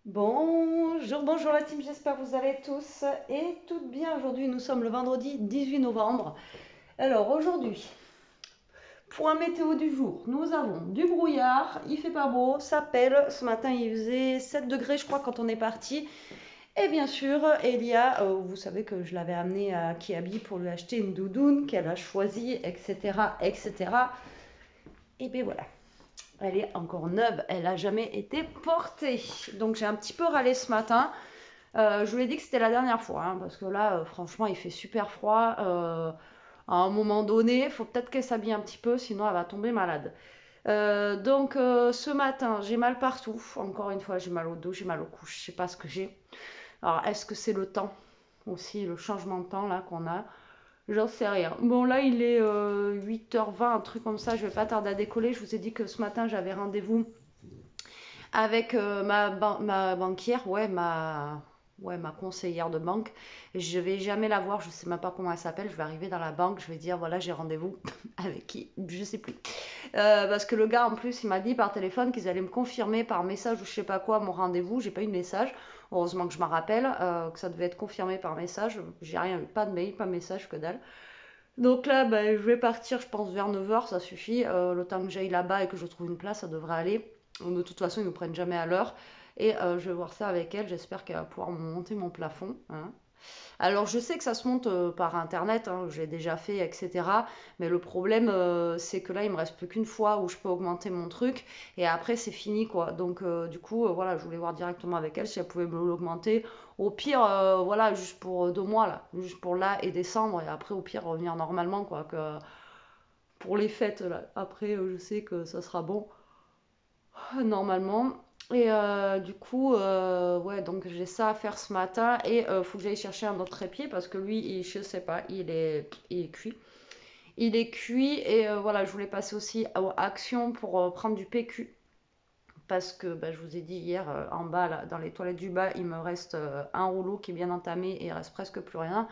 Bonjour, bonjour la team, j'espère que vous allez tous et toutes bien. Aujourd'hui, nous sommes le vendredi 18 novembre. Alors aujourd'hui, pour un météo du jour, nous avons du brouillard, il fait pas beau, ça pèle. Ce matin, il faisait 7 degrés, je crois, quand on est parti. Et bien sûr, Elia, vous savez que je l'avais amenée à Kiabi pour lui acheter une doudoune qu'elle a choisie, etc., etc. Et bien voilà. Elle est encore neuve, elle n'a jamais été portée. Donc j'ai un petit peu râlé ce matin. Je lui ai dit que c'était la dernière fois, hein, parce que là, franchement, il fait super froid. À un moment donné, il faut peut-être qu'elle s'habille un petit peu, sinon elle va tomber malade. Donc ce matin, j'ai mal partout. Encore une fois, j'ai mal au dos, j'ai mal au cou, je sais pas ce que j'ai. Alors, est-ce que c'est le temps aussi, le changement de temps là qu'on a? J'en sais rien. Bon, là, il est 8h20, un truc comme ça. Je vais pas tarder à décoller. Je vous ai dit que ce matin, j'avais rendez-vous avec ma banquière, ouais, ma conseillère de banque. Je vais jamais la voir, je sais même pas comment elle s'appelle. Je vais arriver dans la banque, je vais dire voilà, j'ai rendez-vous avec qui, je sais plus. Parce que le gars en plus, il m'a dit par téléphone qu'ils allaient me confirmer par message ou je sais pas quoi mon rendez-vous. J'ai pas eu de message. Heureusement que je m'en rappelle, que ça devait être confirmé par message. J'ai rien eu, pas de mail, pas de message, que dalle. Donc là, ben, je vais partir, je pense, vers 9h, ça suffit. Le temps que j'aille là-bas et que je trouve une place, ça devrait aller. De toute façon, ils ne nous prennent jamais à l'heure. Et je vais voir ça avec elle. J'espère qu'elle va pouvoir me monter mon plafond, hein. Alors, je sais que ça se monte par internet, hein, j'ai déjà fait, etc. Mais le problème, c'est que là, il me reste plus qu'une fois où je peux augmenter mon truc. Et après, c'est fini, quoi. Donc, du coup, voilà, je voulais voir directement avec elle si elle pouvait me l'augmenter. Au pire, voilà, juste pour 2 mois, là. Juste pour là et décembre. Et après, au pire, revenir normalement, quoi. Que pour les fêtes, là. Après, je sais que ça sera bon, normalement. Et du coup, ouais, donc j'ai ça à faire ce matin et faut que j'aille chercher un autre trépied parce que lui, je sais pas, il est cuit. Il est cuit et voilà, je voulais passer aussi à Action pour prendre du PQ parce que bah, je vous ai dit hier, en bas, là, dans les toilettes du bas, il me reste un rouleau qui est bien entamé et il reste presque plus rien.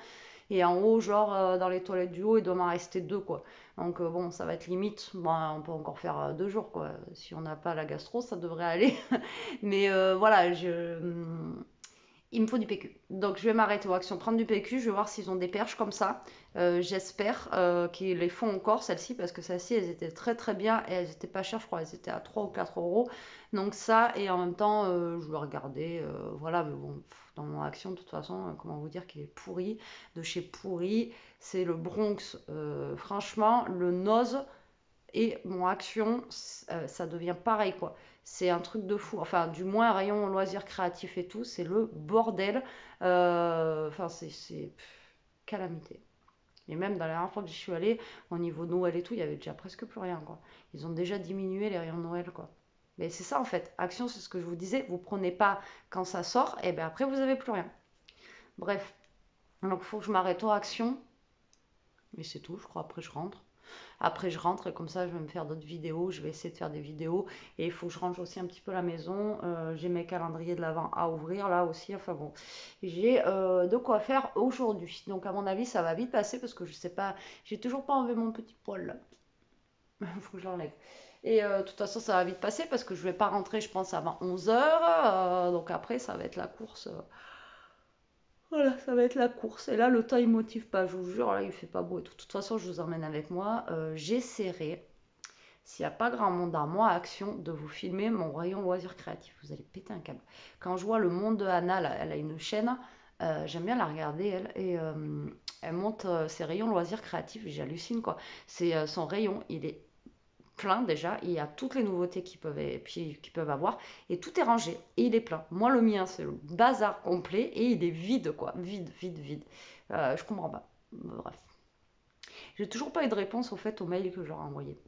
Et en haut, genre dans les toilettes du haut, il doit m'en rester deux, quoi. Donc bon, ça va être limite. Bon, on peut encore faire 2 jours, quoi. Si on n'a pas la gastro, ça devrait aller. Mais voilà, il me faut du PQ. Donc je vais m'arrêter aux actions, prendre du PQ, je vais voir s'ils ont des perches comme ça. J'espère qu'ils les font encore, celles-ci, parce que celles-ci, elles étaient très très bien et elles étaient pas chères, je crois, elles étaient à 3 ou 4 euros. Donc ça, et en même temps, je vais regarder, voilà, mais bon, dans mon action, de toute façon, comment vous dire qu'il est pourri, de chez pourri, c'est le Bronx. Franchement, le Nose et mon action, ça devient pareil, quoi. C'est un truc de fou. Enfin, du moins, rayon loisirs créatifs et tout, c'est le bordel. Enfin, calamité. Et même dans la dernière fois que j'y suis allée, au niveau Noël et tout, il y avait déjà presque plus rien, quoi. Ils ont déjà diminué les rayons de Noël, quoi. Mais c'est ça, en fait. Action, c'est ce que je vous disais. Vous prenez pas quand ça sort, et bien après, vous avez plus rien. Bref. Donc, il faut que je m'arrête aux actions. Mais c'est tout, je crois. Après, je rentre. Après, je rentre et comme ça, je vais me faire d'autres vidéos. Je vais essayer de faire des vidéos. Et il faut que je range aussi un petit peu la maison. J'ai mes calendriers de l'avant à ouvrir là aussi. Enfin bon, j'ai de quoi faire aujourd'hui. Donc, à mon avis, ça va vite passer parce que je sais pas, j'ai toujours pas enlevé mon petit poil là. Il faut que je l'enlève. Et de toute façon, ça va vite passer parce que je vais pas rentrer, je pense, avant 11h. Donc, après, ça va être la course. Voilà, ça va être la course. Et là, le temps, il motive pas, je vous jure. Là, il fait pas beau et tout. De toute façon, je vous emmène avec moi. J'essaierai, s'il n'y a pas grand monde dans moi, Action, de vous filmer mon rayon loisirs créatifs. Vous allez péter un câble. Quand je vois le monde de Anna, là, elle a une chaîne, j'aime bien la regarder, elle, et elle monte ses rayons loisirs créatifs, et j'hallucine, quoi. C'est son rayon, il est plein déjà, il y a toutes les nouveautés qu'ils peuvent avoir, et tout est rangé, et il est plein. Moi, le mien, c'est le bazar complet, et il est vide, quoi. Vide, vide, vide. Je comprends pas. Bref. J'ai toujours pas eu de réponse, au fait, au mail que je leur ai envoyé.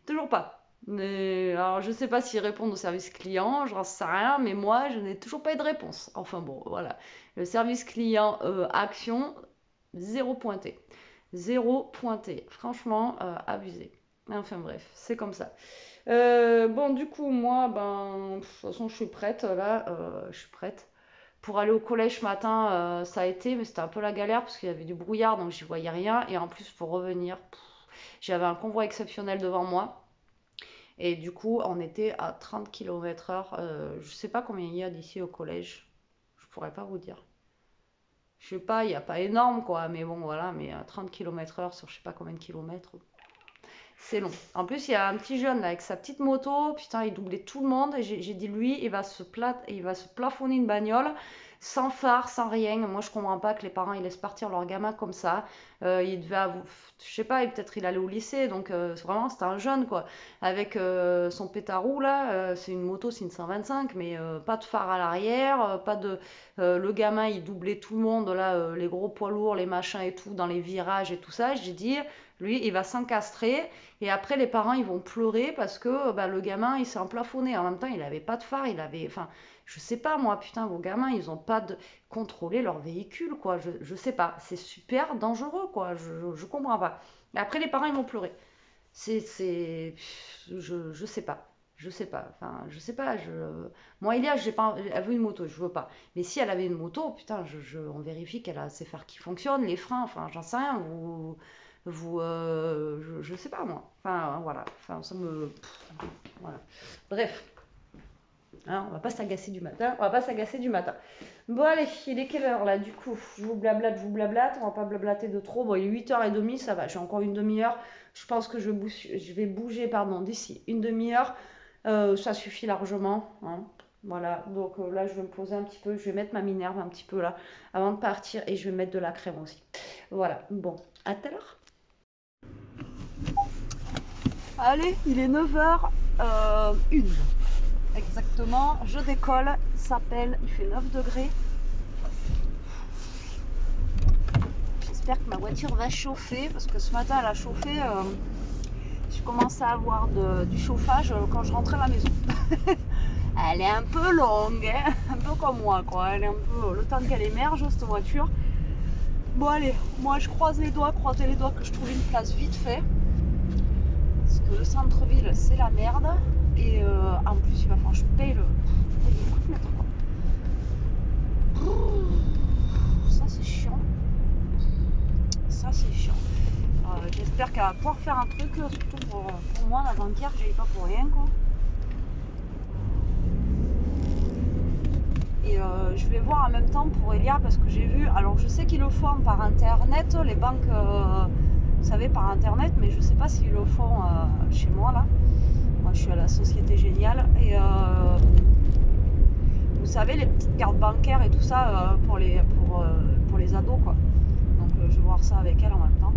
Toujours pas. Mais, alors, je sais pas s'ils répondent au service client, j'en sais rien, mais moi, je n'ai toujours pas eu de réponse. Enfin bon, voilà. Le service client Action, zéro pointé. Zéro pointé. Franchement, abusé. Enfin bref, c'est comme ça. Bon, du coup, moi, ben, de toute façon, je suis prête, là. Je suis prête. Pour aller au collège ce matin, ça a été, mais c'était un peu la galère parce qu'il y avait du brouillard, donc j'y voyais rien. Et en plus, pour revenir, j'avais un convoi exceptionnel devant moi. Et du coup, on était à 30 km/h. Je sais pas combien il y a d'ici au collège. Je pourrais pas vous dire. Je sais pas, il n'y a pas énorme quoi, mais bon voilà, mais à 30 km/h sur je sais pas combien de kilomètres, c'est long. En plus, il y a un petit jeune là, avec sa petite moto, putain, il doublait tout le monde. Et j'ai dit, lui, il va se plafonner une bagnole, sans phare, sans rien. Moi, je comprends pas que les parents ils laissent partir leur gamin comme ça. Il devait avoir, je sais pas, peut-être il allait au lycée, donc vraiment, c'était un jeune quoi. Avec son pétarou là, c'est une moto, c'est une 125, mais pas de phare à l'arrière, pas de. Le gamin, il doublait tout le monde là, les gros poids lourds, les machins et tout, dans les virages et tout ça. J'ai dit, lui, il va s'encastrer. Et après, les parents, ils vont pleurer parce que bah, le gamin, il s'est emplafonné. En même temps, il avait pas de phare, il avait. Enfin, je sais pas, moi, putain, vos gamins, ils ont pas de contrôler leur véhicule, quoi. Je sais pas. C'est super dangereux, quoi. Je comprends pas. Et après, les parents, ils vont pleurer. C'est. Je sais pas. Je sais pas. Enfin, je sais pas. Moi, Elia, j'ai pas. Elle veut une moto, je veux pas. Mais si elle avait une moto, putain, on vérifie qu'elle a ses phares qui fonctionnent, les freins, enfin, j'en sais rien. Je sais pas moi. Enfin, voilà. Enfin, ça me. Voilà. Bref. Hein, on va pas s'agacer du matin. On va pas s'agacer du matin. Bon, allez, il est quelle heure là du coup? Je vous blablate. On va pas blablater de trop. Bon, il est 8h30, ça va. J'ai encore une demi-heure. Je pense que je vais bouger, pardon, d'ici une demi-heure. Ça suffit largement. Hein. Voilà, donc là je vais me poser un petit peu, je vais mettre ma minerve un petit peu là avant de partir et je vais mettre de la crème aussi. Voilà, bon, à tout à l'heure. Allez, il est 9h01. Exactement, je décolle, il fait 9 degrés. J'espère que ma voiture va chauffer parce que ce matin elle a chauffé. Je commençais à avoir du chauffage quand je rentrais à la maison. Elle est un peu longue, hein, un peu comme moi quoi. Elle est un peu le temps qu'elle émerge cette voiture. Bon allez, moi je croisez les doigts que je trouve une place vite fait. Parce que le centre-ville c'est la merde. Et en plus il va falloir que je paye le mètre quoi. Ça c'est chiant. Ça c'est chiant. J'espère qu'elle va pouvoir faire un truc, surtout pour moi l'avant-hier, j'y ai pas pour rien quoi. Et je vais voir en même temps pour Elia parce que j'ai vu, alors je sais qu'ils le font par internet, les banques, vous savez, par internet, mais je sais pas s'ils le font chez moi là. Moi je suis à la Société Géniale et vous savez les petites cartes bancaires et tout ça pour les ados quoi. Donc je vais voir ça avec elle en même temps.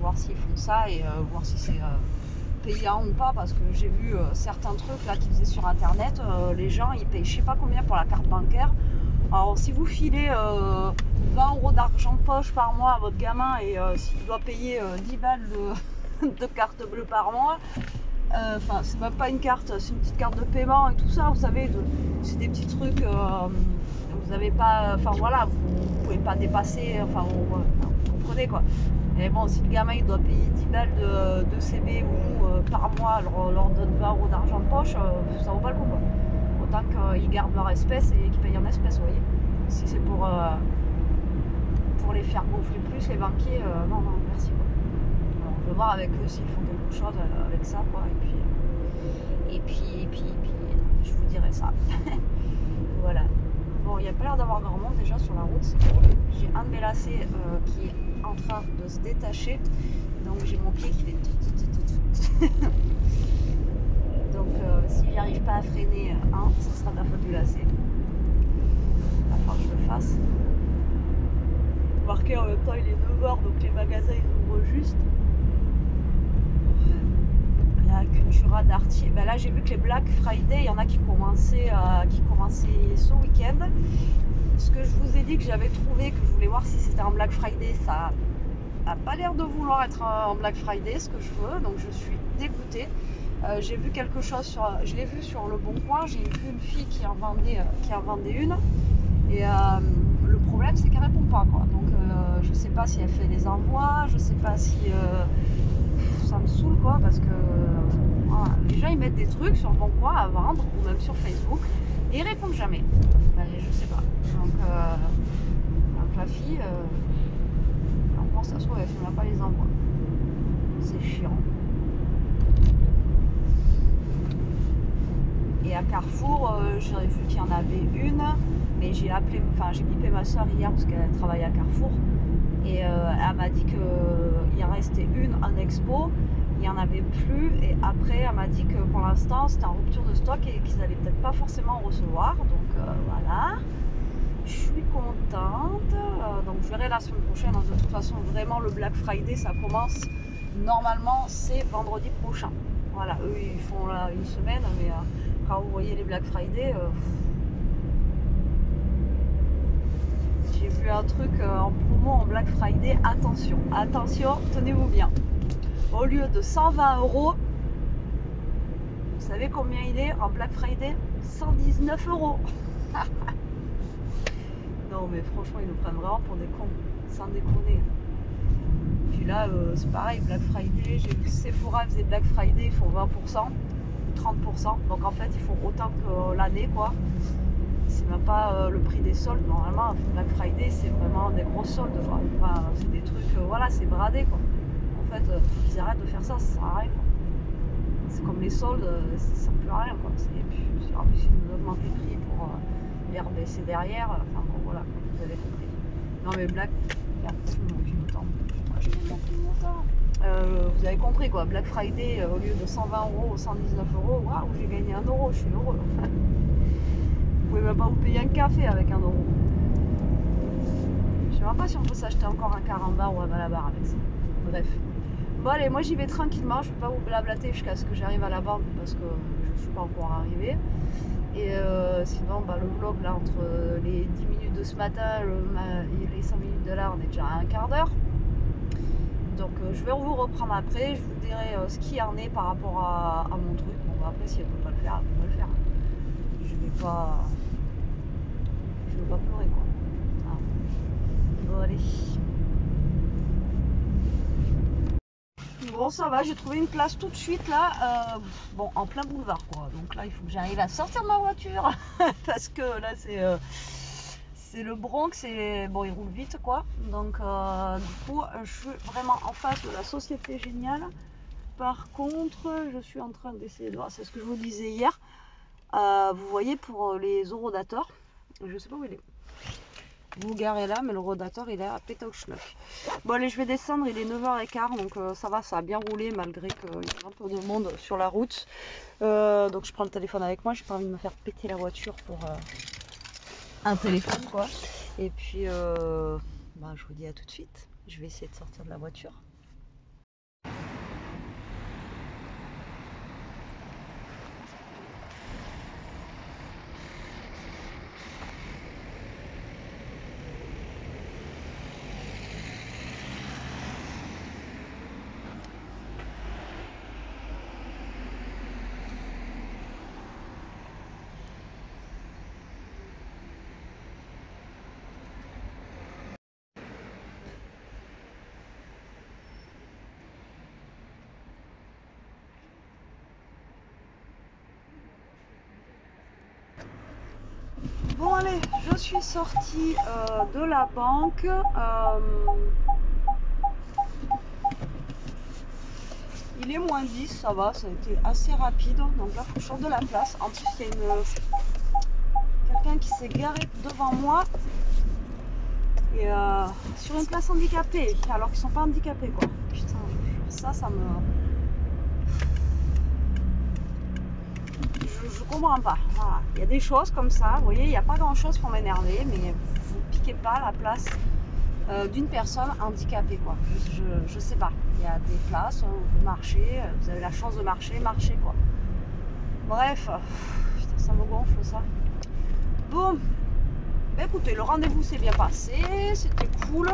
Voir s'ils font ça et voir si c'est payant ou pas parce que j'ai vu certains trucs là qu'ils faisaient sur internet, les gens ils payent je sais pas combien pour la carte bancaire. Alors si vous filez 20 € d'argent de poche par mois à votre gamin et s'il doit payer 10 balles de carte bleue par mois, enfin c'est même pas une carte, c'est une petite carte de paiement et tout ça, vous savez, c'est des petits trucs, vous avez pas, enfin voilà, vous pouvez pas dépasser, enfin vous comprenez quoi. Et bon, si le gamin il doit payer 10 balles de CB ou par mois, leur donne 20 € d'argent de poche, ça vaut pas le coup quoi. Autant qu'ils gardent leur espèce et qu'ils payent en espèces, vous voyez. Si c'est pour les faire gonfler plus, les banquiers, non, merci quoi. Alors, je vais voir avec eux s'ils font quelque chose avec ça quoi. Et puis, je vous dirai ça. Voilà. Bon, il n'y a pas l'air d'avoir grand monde déjà sur la route, c'est cool. J'ai un de mes lacets qui est en train de se détacher, donc j'ai mon pied qui fait tout. Donc si j'arrive pas à freiner, ça sera de la faute du lacet. Il va falloir que je le fasse. Marqué en même temps il est 9h donc les magasins ils ouvrent juste. La Cultura d'Artier. Ben là j'ai vu que les Black Friday, il y en a qui commençaient ce week-end. Ce que je vous ai dit que j'avais trouvé, que je voulais voir si c'était un Black Friday, ça n'a pas l'air de vouloir être un Black Friday, ce que je veux, donc je suis dégoûtée. J'ai vu quelque chose je l'ai vu sur Le Bon Coin, j'ai vu une fille qui en vendait une, et le problème c'est qu'elle répond pas quoi. Donc je sais pas si elle fait les envois, je sais pas si ça me saoule quoi, parce que voilà, les gens ils mettent des trucs sur Le Bon Coin à vendre ou même sur Facebook et ils répondent jamais. Ben, je sais pas. Donc la fille, en pense ça se trouve elle fait même pas les envois. c'est chiant. Et à Carrefour, j'aurais vu qu'il y en avait une, mais j'ai bipé ma soeur hier parce qu'elle travaille à Carrefour. Et elle m'a dit qu'il en restait une en expo, il n'y en avait plus. Et après, elle m'a dit que pour l'instant, c'était en rupture de stock et qu'ils n'allaient peut-être pas forcément en recevoir. Donc voilà, je suis contente. Donc je verrai la semaine prochaine. De toute façon, vraiment, le Black Friday, ça commence normalement, c'est vendredi prochain. Voilà, eux, ils font là une semaine, mais quand vous voyez les Black Friday, j'ai vu un truc en promo en Black Friday. Attention, attention, tenez-vous bien. Au lieu de 120 €, vous savez combien il est en Black Friday? 119 €. Non mais franchement, ils nous prennent vraiment pour des cons, sans déconner. Puis là, c'est pareil, Black Friday, j'ai vu que Sephora faisait Black Friday, ils font 20%, 30%. Donc en fait, ils font autant que l'année, quoi. C'est même pas le prix des soldes. Normalement, Black Friday, c'est vraiment des gros soldes. Enfin, c'est des trucs, voilà, c'est bradé, quoi. En fait, faut qu'ils arrêtent de faire ça, ça sert à rien, quoi. C'est comme les soldes, ça sert plus à rien, quoi. En plus, ils nous augmentent les prix pour les rebaisser derrière. Enfin bon, voilà, vous avez compris. Non mais Black, je me manque une autant. Vous avez compris, quoi. Black Friday, au lieu de 120 € ou 119 €, waouh, j'ai gagné 1 €, je suis heureux. Vous pouvez même pas vous payer un café avec 1 €. Je sais même pas si on peut s'acheter encore un carambar ou un malabar avec ça. Bref. Bon allez, moi j'y vais tranquillement, je vais pas vous blablater jusqu'à ce que j'arrive à la banque parce que je suis pas encore arrivée. Et sinon, le vlog là, entre les 10 minutes de ce matin et les 5 minutes de là, on est déjà à un quart d'heure. Donc je vais vous reprendre après, je vous dirai ce qu'il en est par rapport à mon truc. Bon après, si elle peut pas le faire, elle peut pas le faire. Je vais pas pleurer, quoi. Ah. Bon allez. Bon, ça va, j'ai trouvé une place tout de suite là, bon, en plein boulevard, quoi. Donc là, il faut que j'arrive à sortir de ma voiture parce que là, c'est le Bronx et bon, il roule vite, quoi. Donc du coup, je suis vraiment en face de la Société Géniale. Par contre, je suis en train d'essayer de voir, c'est ce que je vous disais hier. Vous voyez, pour les horodateurs, je sais pas où il est. Vous garez là, mais le rodateur il est à Pétauchnock. Bon allez, je vais descendre, il est 9h15, donc ça va, ça a bien roulé malgré qu'il y a un peu de monde sur la route. Donc je prends le téléphone avec moi, j'ai pas envie de me faire péter la voiture pour un téléphone, quoi. Et puis je vous dis à tout de suite, je vais essayer de sortir de la voiture. Bon allez, je suis sortie de la banque. Il est moins 10, ça va, ça a été assez rapide. Donc là, il faut que je sorte de la place. En plus, il y a quelqu'un qui s'est garé devant moi. Et sur une place handicapée, alors qu'ils sont pas handicapés, quoi. Putain, ça me... Je comprends pas. Voilà. Il y a des choses comme ça, vous voyez, il n'y a pas grand chose pour m'énerver, mais vous piquez pas la place d'une personne handicapée, quoi. Je sais pas. Il y a des places où vous marchez, vous avez la chance de marcher, marchez, quoi. Bref, putain, ça me gonfle, ça. Bon, ben, écoutez, le rendez-vous s'est bien passé, c'était cool.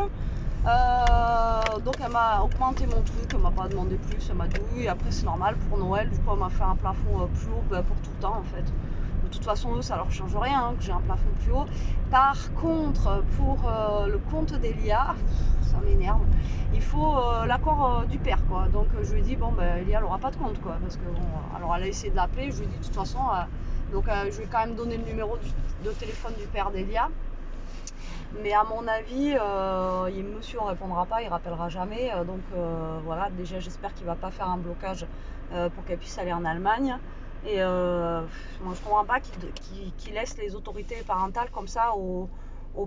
Donc elle m'a augmenté mon truc, elle m'a pas demandé plus, elle m'a dit oui, après c'est normal pour Noël, du coup elle m'a fait un plafond plus haut pour tout le temps, en fait. De toute façon eux, ça leur change rien, hein, que j'ai un plafond plus haut. Par contre, pour le compte d'Elia, ça m'énerve, il faut l'accord du père, quoi. Donc je lui ai dit bon, ben Elia elle aura pas de compte, quoi, parce que bon, alors elle a essayé de l'appeler, je lui ai dit de toute façon, donc je lui ai quand même donné le numéro de téléphone du père d'Elia. Mais à mon avis, monsieur ne répondra pas, il rappellera jamais. Donc voilà, déjà j'espère qu'il va pas faire un blocage pour qu'elle puisse aller en Allemagne. Et moi je comprends pas qu'il laisse les autorités parentales comme ça aux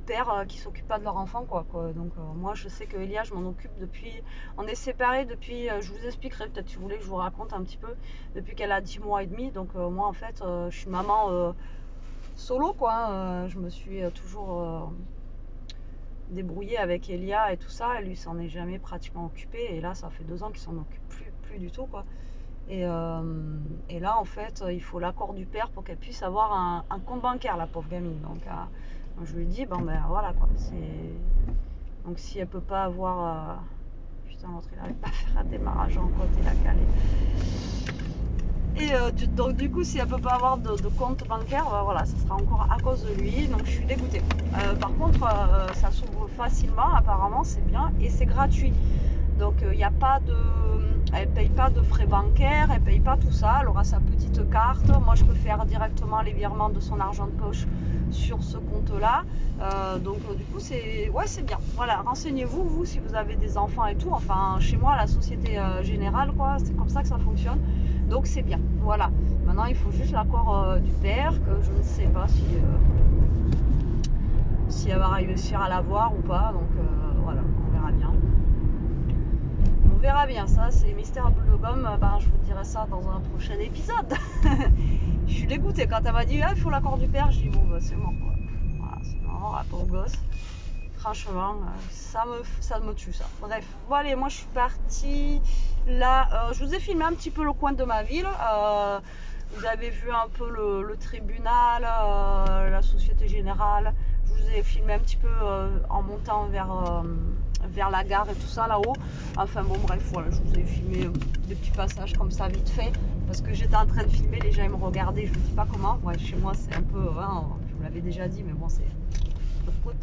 pères qui s'occupent pas de leur enfant quoi. Donc moi je sais que Elia, je m'en occupe depuis. On est séparés depuis, je vous expliquerai peut-être si vous voulez que je vous raconte un petit peu, depuis qu'elle a 10 mois et demi. Donc moi en fait je suis maman solo quoi. Je me suis toujours débrouillée avec Elia et tout ça. Et lui s'en est jamais pratiquement occupé. Et là ça fait 2 ans qu'il s'en occupe plus du tout quoi. Et là, en fait, il faut l'accord du père pour qu'elle puisse avoir un compte bancaire, la pauvre gamine. Donc, je lui dis, bon, ben voilà quoi. Donc, si elle peut pas avoir. Putain, l'autre, il n'arrive pas à faire un démarrage en côte, il a calé. Et donc, du coup, si elle peut pas avoir de compte bancaire, ben, voilà, ça sera encore à cause de lui. Donc, je suis dégoûtée. Par contre, ça s'ouvre facilement, apparemment, c'est bien et c'est gratuit. Donc il n'y a pas de. Elle paye pas de frais bancaires, elle paye pas tout ça, elle aura sa petite carte. Moi je peux faire directement les virements de son argent de poche sur ce compte-là. Donc du coup c'est bien. Voilà, renseignez-vous, vous, si vous avez des enfants et tout. Enfin chez moi la Société Générale, quoi, c'est comme ça que ça fonctionne. Donc c'est bien. Voilà. Maintenant il faut juste l'accord du père, que je ne sais pas si elle va réussir à l'avoir ou pas. Donc voilà, on verra bien. On verra bien, ça c'est mystère boule de gomme, je vous dirai ça dans un prochain épisode. Je suis dégoûtée quand elle m'a dit il faut l'accord du père, j'ai dit bon c'est mort quoi. Voilà, c'est mort, la pauvre gosse. Franchement, ça me tue ça. Bref, bon allez, moi je suis partie là, je vous ai filmé un petit peu le coin de ma ville. Vous avez vu un peu le tribunal, la Société Générale. Je vous ai filmé un petit peu en montant vers la gare et tout ça là-haut. Enfin bon bref, voilà, je vous ai filmé des petits passages comme ça vite fait. Parce que j'étais en train de filmer, les gens ils me regardaient, je ne dis pas comment. Ouais, chez moi c'est un peu, je vous l'avais déjà dit, mais bon c'est de foot.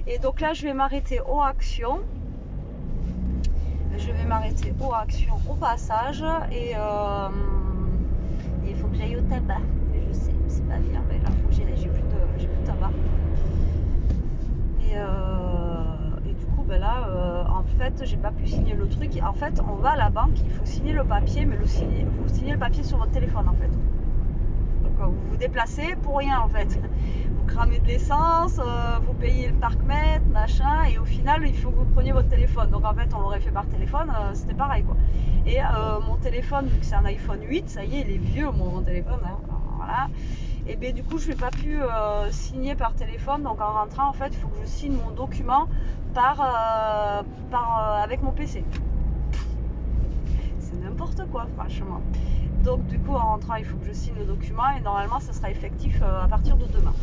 Et donc là je vais m'arrêter aux actions. Je vais m'arrêter aux actions au passage. Et il faut que j'aille au tabac. Je sais, c'est pas bien, mais là il faut que j'y aille, j'ai plus de tabac. Et du coup, là, en fait, j'ai pas pu signer le truc. En fait, on va à la banque, il faut signer le papier, mais vous signez le papier sur votre téléphone, en fait. Donc, vous vous déplacez pour rien, en fait. Vous cramez de l'essence, vous payez le parc-mètre, machin, et au final, il faut que vous preniez votre téléphone. Donc, en fait, on l'aurait fait par téléphone, c'était pareil, quoi. Et mon téléphone, vu que c'est un iPhone 8, ça y est, il est vieux, mon téléphone, hein, voilà. Et bien du coup je n'ai pas pu signer par téléphone, donc en rentrant en fait il faut que je signe mon document avec mon PC. C'est n'importe quoi franchement. Donc du coup en rentrant il faut que je signe le document et normalement ça sera effectif à partir de demain.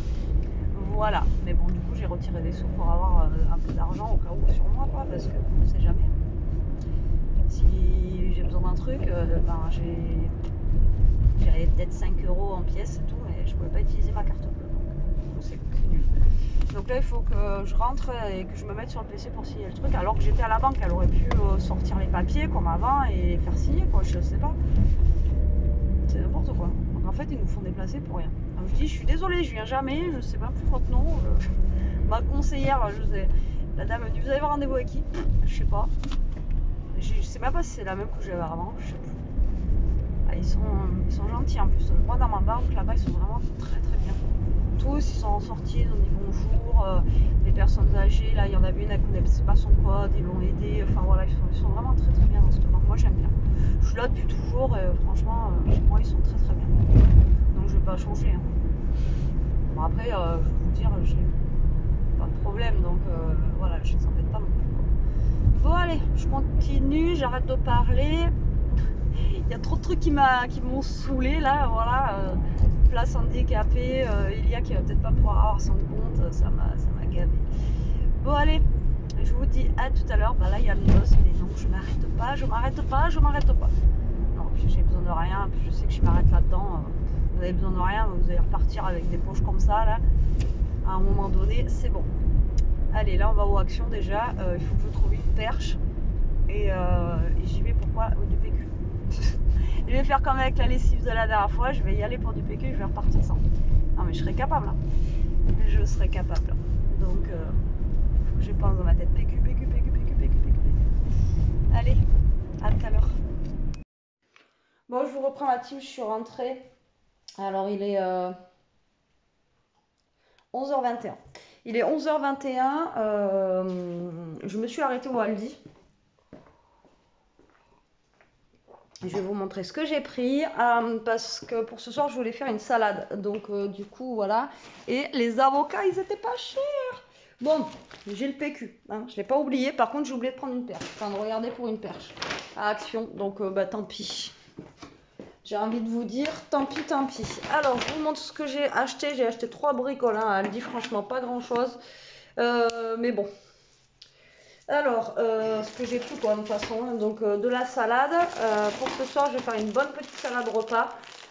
Voilà, mais bon du coup j'ai retiré des sous pour avoir un peu d'argent au cas où sur moi quoi, parce que on ne sait jamais. Si j'ai besoin d'un truc, j'avais peut-être 5 € en pièces et tout, mais je ne pouvais pas utiliser ma carte bleue. Donc c'est nul. Donc là, il faut que je rentre et que je me mette sur le PC pour signer le truc. Alors que j'étais à la banque, elle aurait pu sortir les papiers comme avant et faire signer, quoi. Je sais pas. C'est n'importe quoi. Donc en fait, ils nous font déplacer pour rien. Donc je dis, je suis désolée, je viens jamais, je sais pas plus votre nom. Ma conseillère, la dame me dit, vous avez rendez-vous avec qui? Je sais pas. Je sais même pas si c'est la même que j'avais avant, je sais plus. Ils sont gentils en plus. Moi dans ma banque là-bas ils sont vraiment très très bien. Tous ils sont sortis, ils ont dit bonjour. Les personnes âgées, là il y en avait une, elle connaissait pas son code, ils l'ont aidé. Enfin voilà, ils sont vraiment très très bien dans cette banque. Moi j'aime bien. Je suis là depuis toujours et franchement chez moi ils sont très très bien. Donc je vais pas changer. Hein. Bon après je vais vous dire, j'ai pas de problème donc voilà, je ne s'embête pas non plus. Bon allez, je continue, j'arrête de parler. Il y a trop de trucs qui m'ont saoulé là, voilà. Place handicapée, Elia qui va peut-être pas pouvoir avoir son compte, ça m'a gavé. Bon allez, je vous dis à tout à l'heure. Là il y a le boss, mais non, je m'arrête pas. Non, j'ai besoin de rien, puis je sais que je m'arrête là-dedans. Vous avez besoin de rien, vous allez repartir avec des poches comme ça là. À un moment donné, c'est bon. Allez, là on va aux actions déjà. Il faut que je trouve une perche. Et j'y vais pourquoi du PQ. Je vais faire comme avec la lessive de la dernière fois, je vais y aller pour du PQ, je vais repartir sans. Non mais je serai capable, hein. Je serai capable. Donc, je pense dans ma tête PQ, PQ, PQ, PQ, PQ, PQ. Allez, à tout à l'heure. Bon, je vous reprends la team, je suis rentrée. Alors, il est 11h21. Il est 11h21. Je me suis arrêtée au Aldi. Je vais vous montrer ce que j'ai pris parce que pour ce soir, je voulais faire une salade. Donc, du coup, voilà. Et les avocats, ils étaient pas chers. Bon, j'ai le PQ. Hein, je ne l'ai pas oublié. Par contre, j'ai oublié de prendre une perche. Enfin, de regarder pour une perche à Action. Donc, bah, tant pis. J'ai envie de vous dire, tant pis, tant pis. Alors, je vous montre ce que j'ai acheté. J'ai acheté 3 bricoles. Hein. Elle dit franchement pas grand-chose. Mais bon. Alors, ce que j'ai pris quoi de toute façon, hein, donc de la salade. Pour ce soir, je vais faire une bonne petite salade repas.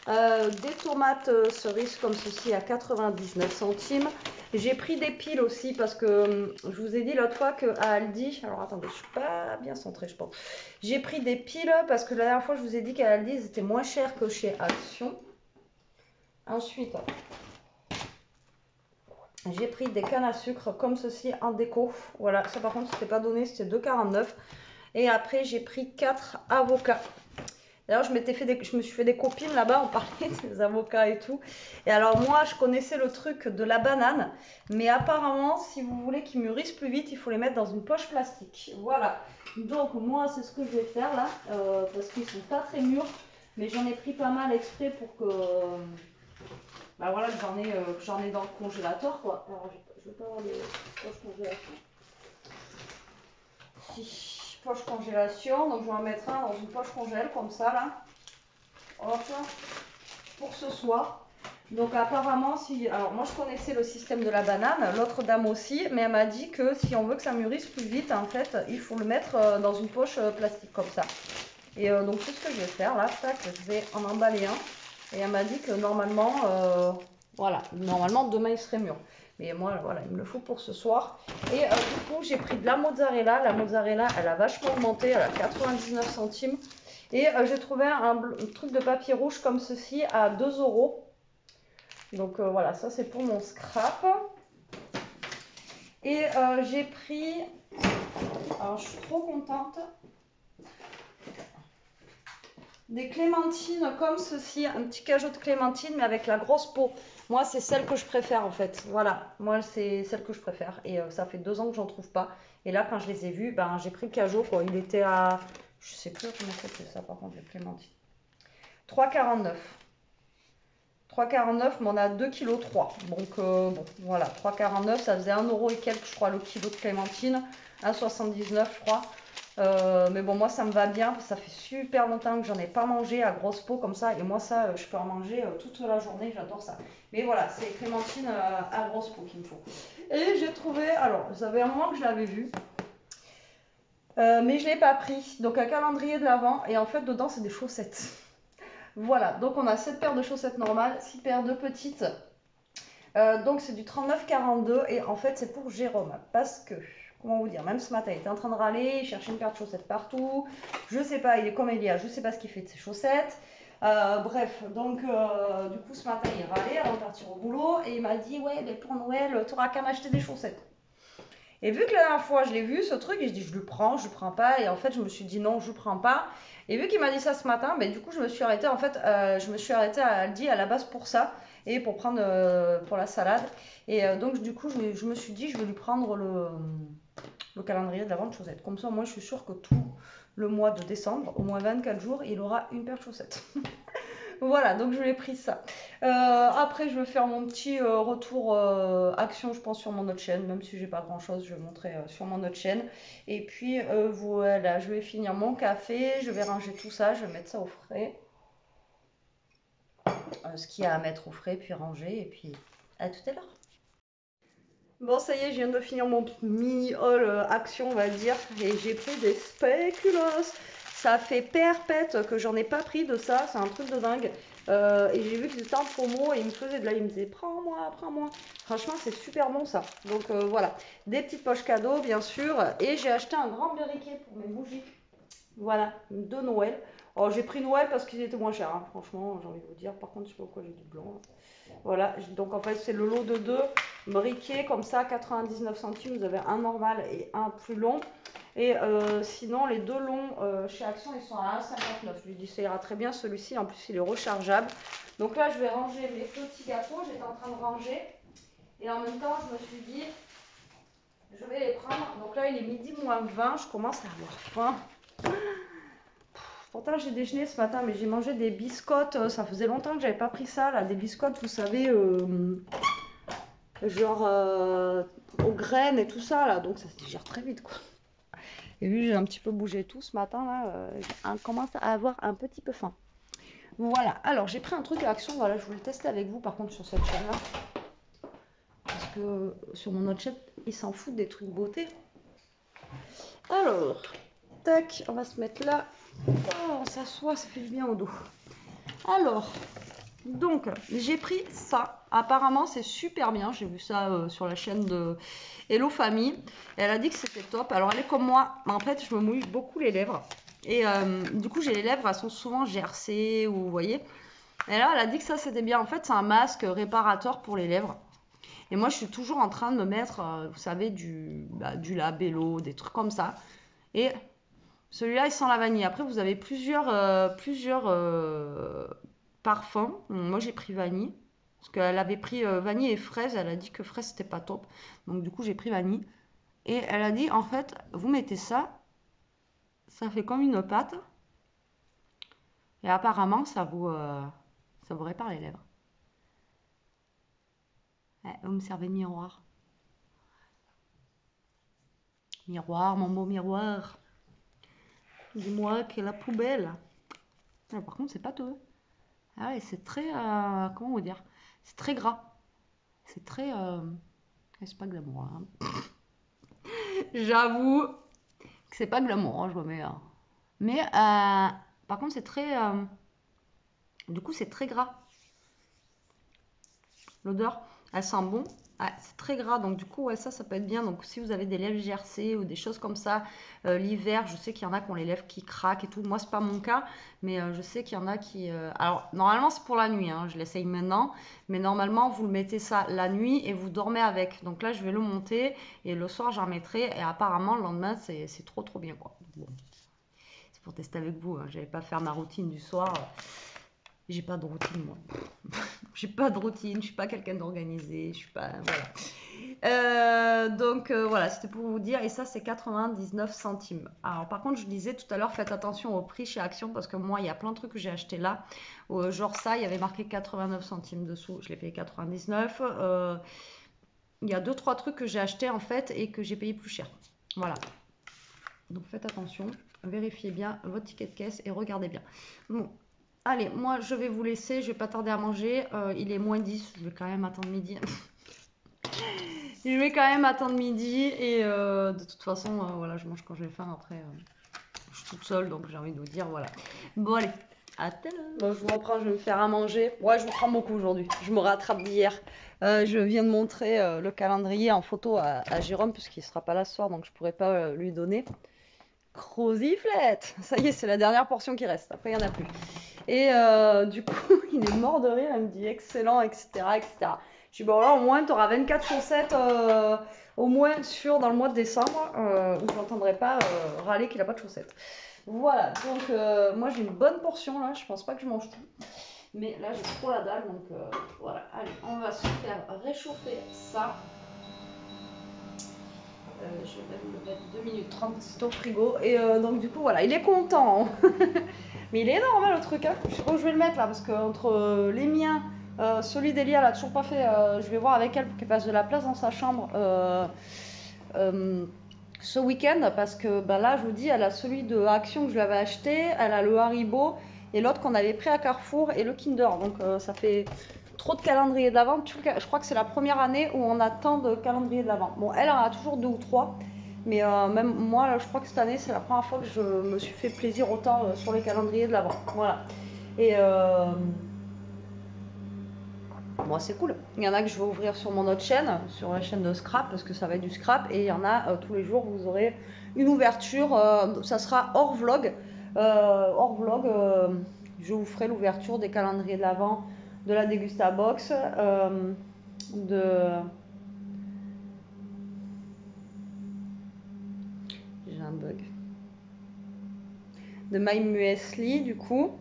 Des tomates cerises comme ceci à 99 centimes. J'ai pris des piles aussi parce que je vous ai dit l'autre fois qu'à Aldi, alors attendez, je suis pas bien centrée je pense. J'ai pris des piles parce que la dernière fois je vous ai dit qu'à Aldi c'était moins cher que chez Action. Ensuite, j'ai pris des cannes à sucre comme ceci en déco. Voilà, ça par contre c'était pas donné, c'était 2,49. Et après j'ai pris 4 avocats. D'ailleurs je me suis fait des copines là-bas, on parlait des avocats et tout. Et alors moi je connaissais le truc de la banane. Mais apparemment si vous voulez qu'ils mûrissent plus vite, il faut les mettre dans une poche plastique. Voilà. Donc moi c'est ce que je vais faire là. Parce qu'ils sont pas très mûrs. Mais j'en ai pris pas mal exprès pour que... bah voilà, j'en ai dans le congélateur quoi. Alors je vais pas avoir les poches congélation. Si, poche congélation, donc je vais en mettre un dans une poche congèle comme ça là. Hop, pour ce soir. Donc apparemment, si, alors moi je connaissais le système de la banane, l'autre dame aussi, mais elle m'a dit que si on veut que ça mûrisse plus vite, en fait, il faut le mettre dans une poche plastique comme ça. Et donc c'est ce que je vais faire là, tac, je vais en emballer un. Et elle m'a dit que normalement, voilà, normalement demain il serait mûr. Mais moi, voilà, il me le faut pour ce soir. Et du coup, j'ai pris de la mozzarella. La mozzarella, elle a vachement augmenté, elle a 99 centimes. Et j'ai trouvé un truc de papier rouge comme ceci à 2 €. Donc voilà, ça c'est pour mon scrap. Et j'ai pris, alors je suis trop contente, des clémentines comme ceci, un petit cajot de clémentine mais avec la grosse peau. Moi c'est celle que je préfère en fait, voilà, moi c'est celle que je préfère et ça fait 2 ans que j'en trouve pas. Et là quand je les ai vus, ben, j'ai pris le cajot quoi, il était à, je sais plus comment c'était ça par contre les clémentines, 3,49. 3,49 mais on a 2,3 kg. Donc bon voilà, 3,49 ça faisait 1 € et quelques je crois le kilo de clémentine, 1,79 je crois. Mais bon moi ça me va bien, ça fait super longtemps que j'en ai pas mangé à grosse peau comme ça et moi ça je peux en manger toute la journée, j'adore ça. Mais voilà, c'est clémentine à grosse peau qu'il me faut. Et j'ai trouvé, alors ça fait un moment que je l'avais vu, mais je l'ai pas pris, donc un calendrier de l'Avent et en fait dedans c'est des chaussettes. Voilà, donc on a 7 paires de chaussettes normales, 6 paires de petites. Donc c'est du 39,42 et en fait c'est pour Jérôme parce que, comment vous dire, même ce matin il était en train de râler, il cherchait une paire de chaussettes partout. Je sais pas, il est comme Elia, je sais pas ce qu'il fait de ses chaussettes. Bref, donc du coup ce matin il râlait avant de partir au boulot et il m'a dit ouais mais pour Noël tu auras qu'à m'acheter des chaussettes. Et vu que la dernière fois je l'ai vu ce truc et je dis je le prends pas et en fait je me suis dit non je le prends pas. Et vu qu'il m'a dit ça ce matin, ben, du coup je me suis arrêtée en fait, je me suis arrêtée à Aldi à la base pour ça et pour prendre pour la salade. Et donc du coup je me suis dit je vais lui prendre le calendrier de la vente de chaussettes. Comme ça moi je suis sûre que tout le mois de décembre, au moins 24 jours, il aura une paire de chaussettes. Voilà, donc je lui ai pris ça. Après, je vais faire mon petit retour action, je pense, sur mon autre chaîne. Même si j'ai pas grand chose, je vais montrer sur mon autre chaîne. Et puis voilà, je vais finir mon café, je vais ranger tout ça, je vais mettre ça au frais. Ce qu'il y a à mettre au frais, puis ranger. Et puis à tout à l'heure. Bon, ça y est, je viens de finir mon mini haul action, on va dire. Et j'ai pris des spéculoos. Ça fait perpète que j'en ai pas pris de ça, c'est un truc de dingue. Et j'ai vu qu'ils étaient en promo et ils me faisaient de là, ils me disaient prends-moi, prends-moi. Franchement, c'est super bon ça. Donc voilà, des petites poches cadeaux bien sûr. Et j'ai acheté un grand briquet pour mes bougies. Voilà, de Noël. Oh, j'ai pris Noël parce qu'ils étaient moins chers, hein. Franchement, j'ai envie de vous dire. Par contre, je sais pas pourquoi j'ai du blanc, là. Voilà, donc en fait, c'est le lot de deux briquets, comme ça, 99 centimes. Vous avez un normal et un plus long. Et sinon, les deux longs chez Action, ils sont à 1,59. Je lui dis, ça ira très bien celui-ci. En plus, il est rechargeable. Donc là, je vais ranger mes petits gâteaux. J'étais en train de ranger. Et en même temps, je me suis dit, je vais les prendre. Donc là, il est midi moins 20. Je commence à avoir faim. Pourtant, j'ai déjeuné ce matin, mais j'ai mangé des biscottes. Ça faisait longtemps que j'avais pas pris ça, là. Des biscottes, vous savez, genre aux graines et tout ça, là. Donc, ça se digère très vite, quoi. Et vu que j'ai un petit peu bougé tout ce matin, là, je commence à avoir un petit peu faim. Voilà. Alors, j'ai pris un truc à Action. Voilà, je voulais le tester avec vous, par contre, sur cette chaîne-là. Parce que sur mon autre chaîne, ils s'en foutent des trucs beauté. Alors, tac, on va se mettre là. Oh, on s'assoit, ça fait du bien au dos. Alors, donc, j'ai pris ça. Apparemment, c'est super bien. J'ai vu ça sur la chaîne de Hello Famille. Elle a dit que c'était top. Alors, elle est comme moi. En fait, je me mouille beaucoup les lèvres. Et du coup, j'ai les lèvres, elles sont souvent gercées, ou vous voyez. Et là, elle a dit que ça, c'était bien. En fait, c'est un masque réparateur pour les lèvres. Et moi, je suis toujours en train de me mettre, vous savez, du Labello, des trucs comme ça. Et celui-là, il sent la vanille. Après, vous avez plusieurs parfums. Moi, j'ai pris vanille. Parce qu'elle avait pris vanille et fraise. Elle a dit que fraise, c'était pas top. Donc, du coup, j'ai pris vanille. Et elle a dit, en fait, vous mettez ça. Ça fait comme une pâte. Et apparemment, ça vous répare les lèvres. Vous me servez de miroir. Miroir, mon beau miroir. Dis-moi quelle est la poubelle. Ah, par contre, c'est pâteux. Ah ouais, c'est très... comment vous dire? C'est très gras. C'est très... c'est pas glamour, hein. J'avoue que c'est pas glamour, hein, je vois mais... Mais, par contre, c'est très... du coup, c'est très gras. L'odeur, elle sent bon. Ah, c'est très gras, donc du coup, ouais, ça peut être bien. Donc, si vous avez des lèvres gercées ou des choses comme ça, l'hiver, je sais qu'il y en a qui ont les lèvres qui craquent et tout. Moi, c'est pas mon cas, mais je sais qu'il y en a qui. Alors, normalement, c'est pour la nuit, hein, je l'essaye maintenant, mais normalement, vous le mettez ça la nuit et vous dormez avec. Donc là, je vais le monter et le soir, j'en mettrai. Et apparemment, le lendemain, c'est trop trop bien, quoi. Bon, c'est pour tester avec vous, hein. J'allais pas faire ma routine du soir. J'ai pas de routine, moi. J'ai pas de routine, je suis pas quelqu'un d'organisé, je suis pas. Voilà. Donc voilà, c'était pour vous dire. Et ça, c'est 99 centimes. Alors, par contre, je disais tout à l'heure, faites attention au prix chez Action parce que moi, il y a plein de trucs que j'ai acheté là. Genre ça, il y avait marqué 89 centimes dessous. Je l'ai payé 99. Il y a 2-3 trucs que j'ai acheté en fait et que j'ai payé plus cher. Voilà. Donc faites attention, vérifiez bien votre ticket de caisse et regardez bien. Bon. Allez, moi je vais vous laisser, je vais pas tarder à manger. Il est moins 10, je vais quand même attendre midi. Je vais quand même attendre midi et de toute façon, voilà, je mange quand j'ai faim. Après, je suis toute seule donc j'ai envie de vous dire, voilà. Bon, allez, à tout à l'heure. Bon, je vous reprends, je vais me faire à manger. Ouais, je vous prends beaucoup aujourd'hui, je me rattrape d'hier. Je viens de montrer le calendrier en photo à Jérôme puisqu'il sera pas là ce soir donc je pourrais pas lui donner. Croziflette, ça y est, c'est la dernière portion qui reste. Après, il n'y en a plus. Et du coup, il est mort de rire. Il me dit excellent, etc. etc. Je dis bon, là, au moins, tu auras 24 chaussettes, au moins sûr, dans le mois de décembre, où je n'entendrai pas râler qu'il n'a pas de chaussettes. Voilà, donc moi, j'ai une bonne portion là. Je pense pas que je mange tout. Mais là, j'ai trop la dalle. Donc voilà, allez, on va se faire réchauffer ça. Je vais même le mettre 2 minutes 30, c'est au frigo. Et donc du coup voilà, il est content. Mais il est énorme hein, le truc. Hein. Je sais pas où je vais le mettre là, parce que entre les miens, celui d'Elia, elle a toujours pas fait. Je vais voir avec elle pour qu'elle fasse de la place dans sa chambre ce week-end. Parce que bah, là, je vous dis, elle a celui de Action que je lui avais acheté, elle a le Haribo et l'autre qu'on avait pris à Carrefour et le Kinder. Donc ça fait trop de calendrier de l'Avent. Je crois que c'est la première année où on a tant de calendrier de l'Avent. Bon, elle en a toujours 2 ou 3. Mais même moi, là, je crois que cette année, c'est la première fois que je me suis fait plaisir autant sur les calendriers de l'Avent. Voilà. Et bon, c'est cool. Il y en a que je vais ouvrir sur mon autre chaîne, sur la chaîne de Scrap, parce que ça va être du scrap. Et il y en a tous les jours, vous aurez une ouverture. Ça sera hors vlog. hors vlog, je vous ferai l'ouverture des calendriers de l'Avent, de la Dégustabox, de... J'ai un bug. De My Muesli, du coup.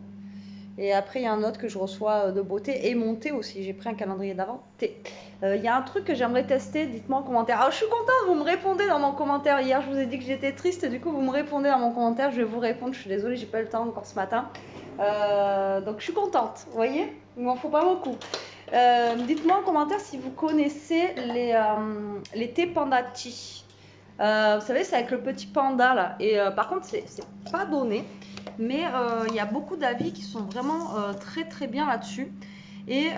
Et après, il y a un autre que je reçois de beauté et mon thé aussi. J'ai pris un calendrier d'avant thé. Il y a un truc que j'aimerais tester. Dites-moi en commentaire. Alors, je suis contente, vous me répondez dans mon commentaire. Hier, je vous ai dit que j'étais triste. Et du coup, vous me répondez dans mon commentaire. Je vais vous répondre. Je suis désolée, j'ai pas eu le temps encore ce matin. Donc, je suis contente. Vous voyez, il m'en faut pas beaucoup. Dites-moi en commentaire si vous connaissez les thés Panda Tea. Vous savez, c'est avec le petit panda là. Et par contre, c'est pas donné. Mais il y a beaucoup d'avis qui sont vraiment très très bien là-dessus. Et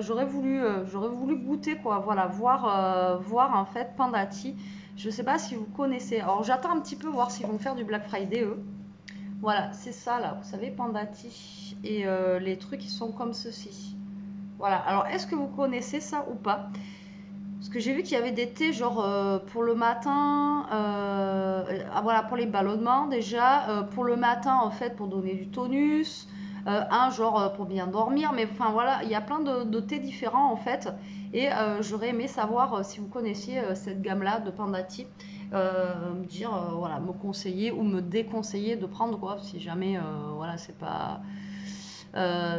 j'aurais voulu goûter quoi. Voilà, voir en fait Panda Tea. Je sais pas si vous connaissez. Alors j'attends un petit peu voir s'ils vont faire du Black Friday eux. Voilà, c'est ça là. Vous savez, Panda Tea. Et les trucs ils sont comme ceci. Voilà. Alors est-ce que vous connaissez ça ou pas? Parce que j'ai vu qu'il y avait des thés genre pour le matin, voilà, pour les ballonnements déjà, pour le matin en fait pour donner du tonus, un genre pour bien dormir, mais enfin voilà, il y a plein de thés différents en fait, et j'aurais aimé savoir si vous connaissiez cette gamme-là de Panda Tea, me dire, voilà, me conseiller ou me déconseiller de prendre quoi, si jamais, voilà, c'est pas,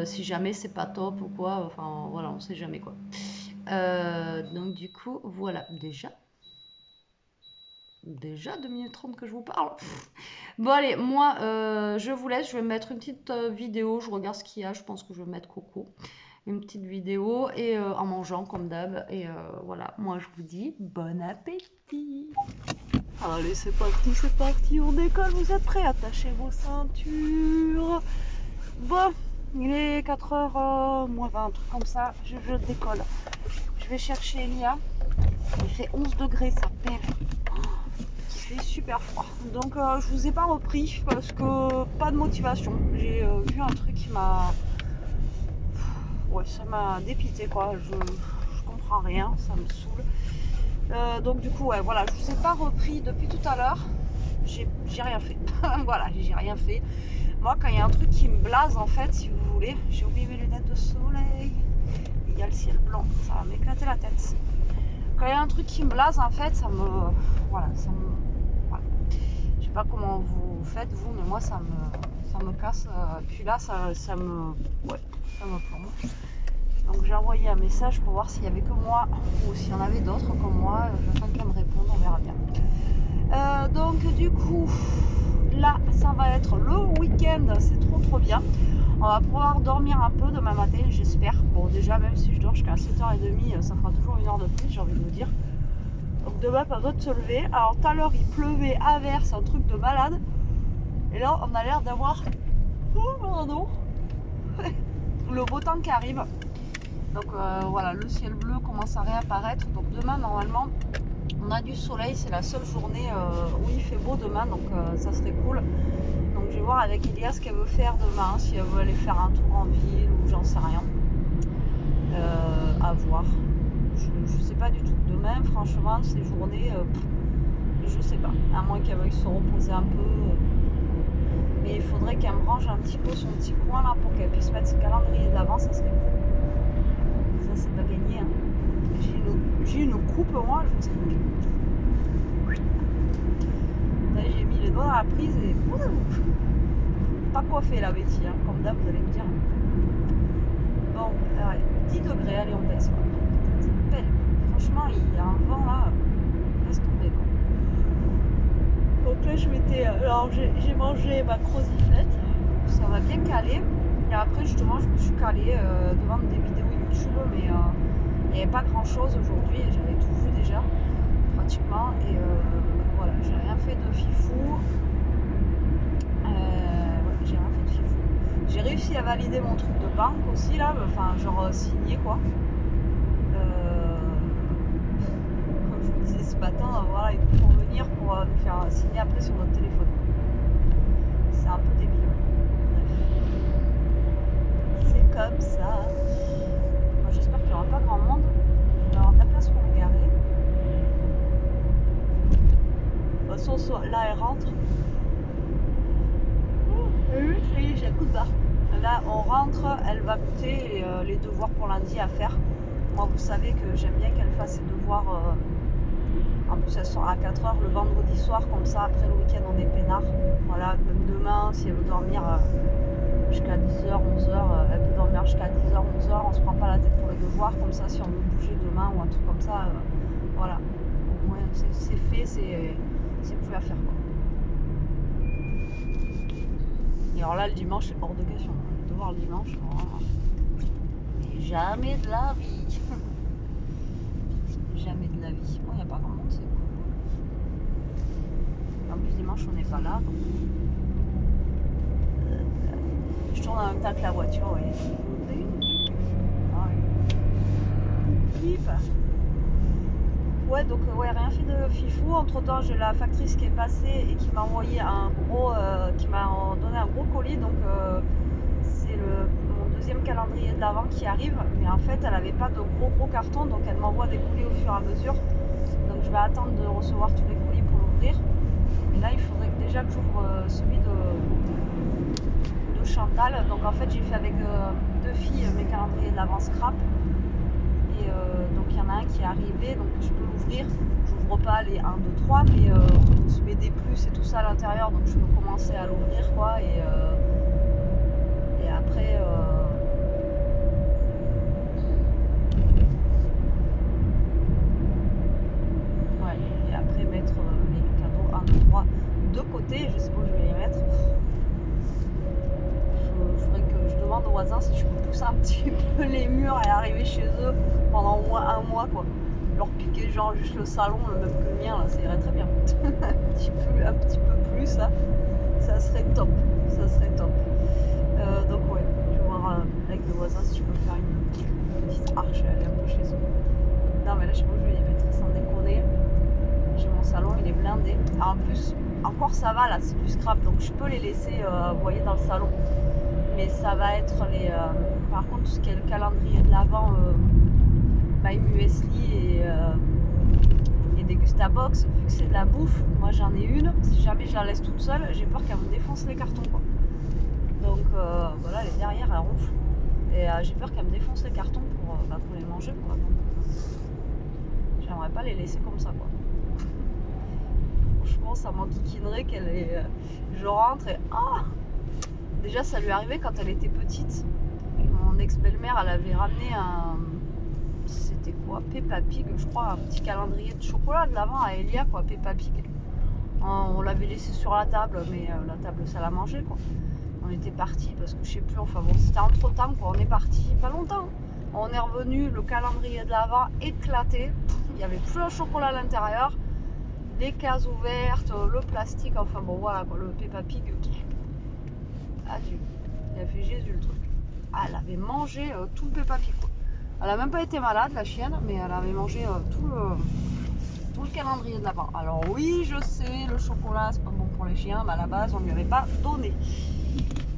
si jamais c'est pas top ou quoi, enfin voilà, on sait jamais quoi. Donc du coup, voilà, déjà 2 minutes 30 que je vous parle. Bon allez, moi je vous laisse, je vais mettre une petite vidéo, je regarde ce qu'il y a, je pense que je vais mettre Coco. Une petite vidéo et en mangeant comme d'hab. Et voilà, moi je vous dis bon appétit. Allez, c'est parti, on décolle, vous êtes prêts? Attachez vos ceintures. Bon, il est 4h moins 20, un truc comme ça, je décolle. Je vais chercher Elia. Il fait 11 degrés, ça pèle. C'est super froid. Donc je vous ai pas repris parce que pas de motivation. J'ai vu un truc qui m'a... Ouais, ça m'a dépité quoi. Je comprends rien, ça me saoule. Donc du coup, ouais, voilà, je vous ai pas repris depuis tout à l'heure. J'ai rien fait. Voilà, j'ai rien fait. Moi, quand il y a un truc qui me blase en fait, si vous voulez, j'ai oublié mes lunettes de soleil. Il y a le ciel blanc, ça va m'éclater la tête. Quand il y a un truc qui me blase, en fait, ça me... Voilà, voilà. Je sais pas comment vous faites, vous, mais moi, ça me casse. Puis là, ça me... Ouais, ça me plombe. Donc j'ai envoyé un message pour voir s'il y avait que moi ou s'il y en avait d'autres comme moi. J'attends qu'elle me réponde, on verra bien. Donc du coup, là, ça va être le week-end, c'est trop bien. On va pouvoir dormir un peu demain matin, j'espère. Bon, déjà, même si je dors jusqu'à 7h30, ça fera toujours 1 heure de plus, j'ai envie de vous dire. Donc demain, pas besoin de se lever. Alors tout à l'heure, il pleuvait, averse, un truc de malade. Et là, on a l'air d'avoir... Oh, pardon. Le beau temps qui arrive. Donc voilà, le ciel bleu commence à réapparaître. Donc demain, normalement, on a du soleil. C'est la seule journée où il fait beau demain. Donc ça serait cool. Donc je vais voir avec Elia ce qu'elle veut faire demain, si elle veut aller faire un tour en ville ou j'en sais rien. À voir. Je sais pas du tout. Demain, franchement, ces journées, je sais pas. À moins qu'elle veuille se reposer un peu. Mais il faudrait qu'elle me range un petit peu son petit coin là pour qu'elle puisse mettre ce calendrier d'avant, ça serait cool. Ça, c'est pas gagné. Hein. J'ai une coupe, moi, je sais pas. J'ai mis les doigts dans la prise et... Pas coiffé la Betty, hein, comme d'hab, vous allez me dire. Bon, ouais, 10 degrés, allez, on baisse. C'est belle. Franchement, il y a un vent là. Laisse tomber quoi. Donc là, je m'étais. Alors, j'ai mangé ma croziflette. Ça va bien caler. Et après, justement, je me suis calée devant des vidéos YouTube, mais il n'y avait pas grand chose aujourd'hui. J'avais tout vu déjà, pratiquement. Et voilà, j'ai rien fait de fifou. J'ai rien fait de fifou. J'ai réussi à valider mon truc de banque aussi là, enfin genre signé quoi. Comme je vous disais ce matin, voilà, ils vont venir pour nous faire signer après sur notre téléphone. C'est un peu débile. Bref. C'est comme ça. Moi j'espère qu'il n'y aura pas grand monde. Il va y avoir de la place pour me garer. De toute façon, là elle rentre. Oui, ça y est, j'ai un coup de barre. Là, on rentre, elle va goûter les devoirs pour lundi à faire. Moi, vous savez que j'aime bien qu'elle fasse ses devoirs. En plus, elle sort à 4h le vendredi soir, comme ça, après le week-end, on est peinard. Voilà, même demain, si elle veut dormir jusqu'à 10h, 11h, elle peut dormir jusqu'à 10h, 11h, on se prend pas la tête pour les devoirs, comme ça, si on veut bouger demain ou un truc comme ça, voilà. Au moins, c'est fait, c'est plus à faire, quoi. Et alors là, le dimanche, c'est hors de question. Les devoirs le dimanche, mais jamais de la vie. Jamais de la vie. Bon, il n'y a pas grand monde, c'est cool. En plus, dimanche, on n'est pas là. Donc... je tourne en même temps que la voiture, vous voyez. Bip. Ouais, donc ouais, rien fait de fifou. Entre temps, j'ai la factrice qui est passée et qui m'a envoyé un gros, qui m'a donné un gros colis. Donc c'est mon deuxième calendrier de l'Avent qui arrive. Mais en fait, elle n'avait pas de gros cartons, donc elle m'envoie des colis au fur et à mesure. Donc je vais attendre de recevoir tous les colis pour l'ouvrir. Et là, il faudrait déjà que j'ouvre celui de Chantal. Donc en fait, j'ai fait avec deux filles mes calendriers de l'Avent scrap. Et donc il y en a un qui est arrivé, donc je peux l'ouvrir. J'ouvre pas les 1, 2, 3, mais je mets des plus et tout ça à l'intérieur, donc je peux commencer à l'ouvrir, quoi. Et après. Ouais, et après mettre les cadeaux 1, 2, 3 de côté. Je sais pas où je vais les mettre. Il faudrait que je demande aux voisins si je peux pousser un petit peu les murs et arriver chez eux pendant au moins un mois, quoi. Leur piquer genre juste le salon, le même que le mien, là, ça irait très bien. un petit peu plus, là, ça serait top. Ça serait top. Donc ouais, je vais voir avec le voisin si je peux faire une petite arche et aller un peu chez eux. Non mais là je sais pas où je vais les mettre, sans déconner. J'ai mon salon, il est blindé. Alors, en plus, encore ça va, là c'est du scrap, donc je peux les laisser, vous voyez, dans le salon. Mais ça va être les... par contre, tout ce qui est le calendrier de l'Avent, Muesli et Degustabox, vu que c'est de la bouffe, moi j'en ai une. Si jamais je la laisse toute seule, j'ai peur qu'elle me défonce les cartons, quoi. Donc voilà, elle est derrière, elle ronfle. Et j'ai peur qu'elle me défonce les cartons pour les manger, quoi. Donc j'aimerais pas les laisser comme ça, quoi. Franchement, ça m'enquiquinerait qu'elle est... je rentre et... ah, déjà, ça lui est arrivé quand elle était petite. Mon ex-belle-mère, elle avait ramené un... c'était quoi, Peppa Pig, je crois, un petit calendrier de chocolat de l'Avent à Elia, quoi, Peppa Pig. On l'avait laissé sur la table, mais la table, ça l'a mangé, quoi. On était parti parce que je sais plus, enfin bon, c'était entre temps, quoi. On est parti pas longtemps. On est revenu, le calendrier de l'Avent éclaté. Il n'y avait plus un chocolat à l'intérieur, les cases ouvertes, le plastique, enfin bon, voilà, quoi, le Peppa Pig. Adieu. Il a fait Jésus le truc. Ah, elle avait mangé tout le Peppa Pig, quoi. Elle a même pas été malade, la chienne, mais elle avait mangé tout le calendrier de l'Avent. Alors oui, je sais, le chocolat c'est pas bon pour les chiens, mais à la base on lui avait pas donné.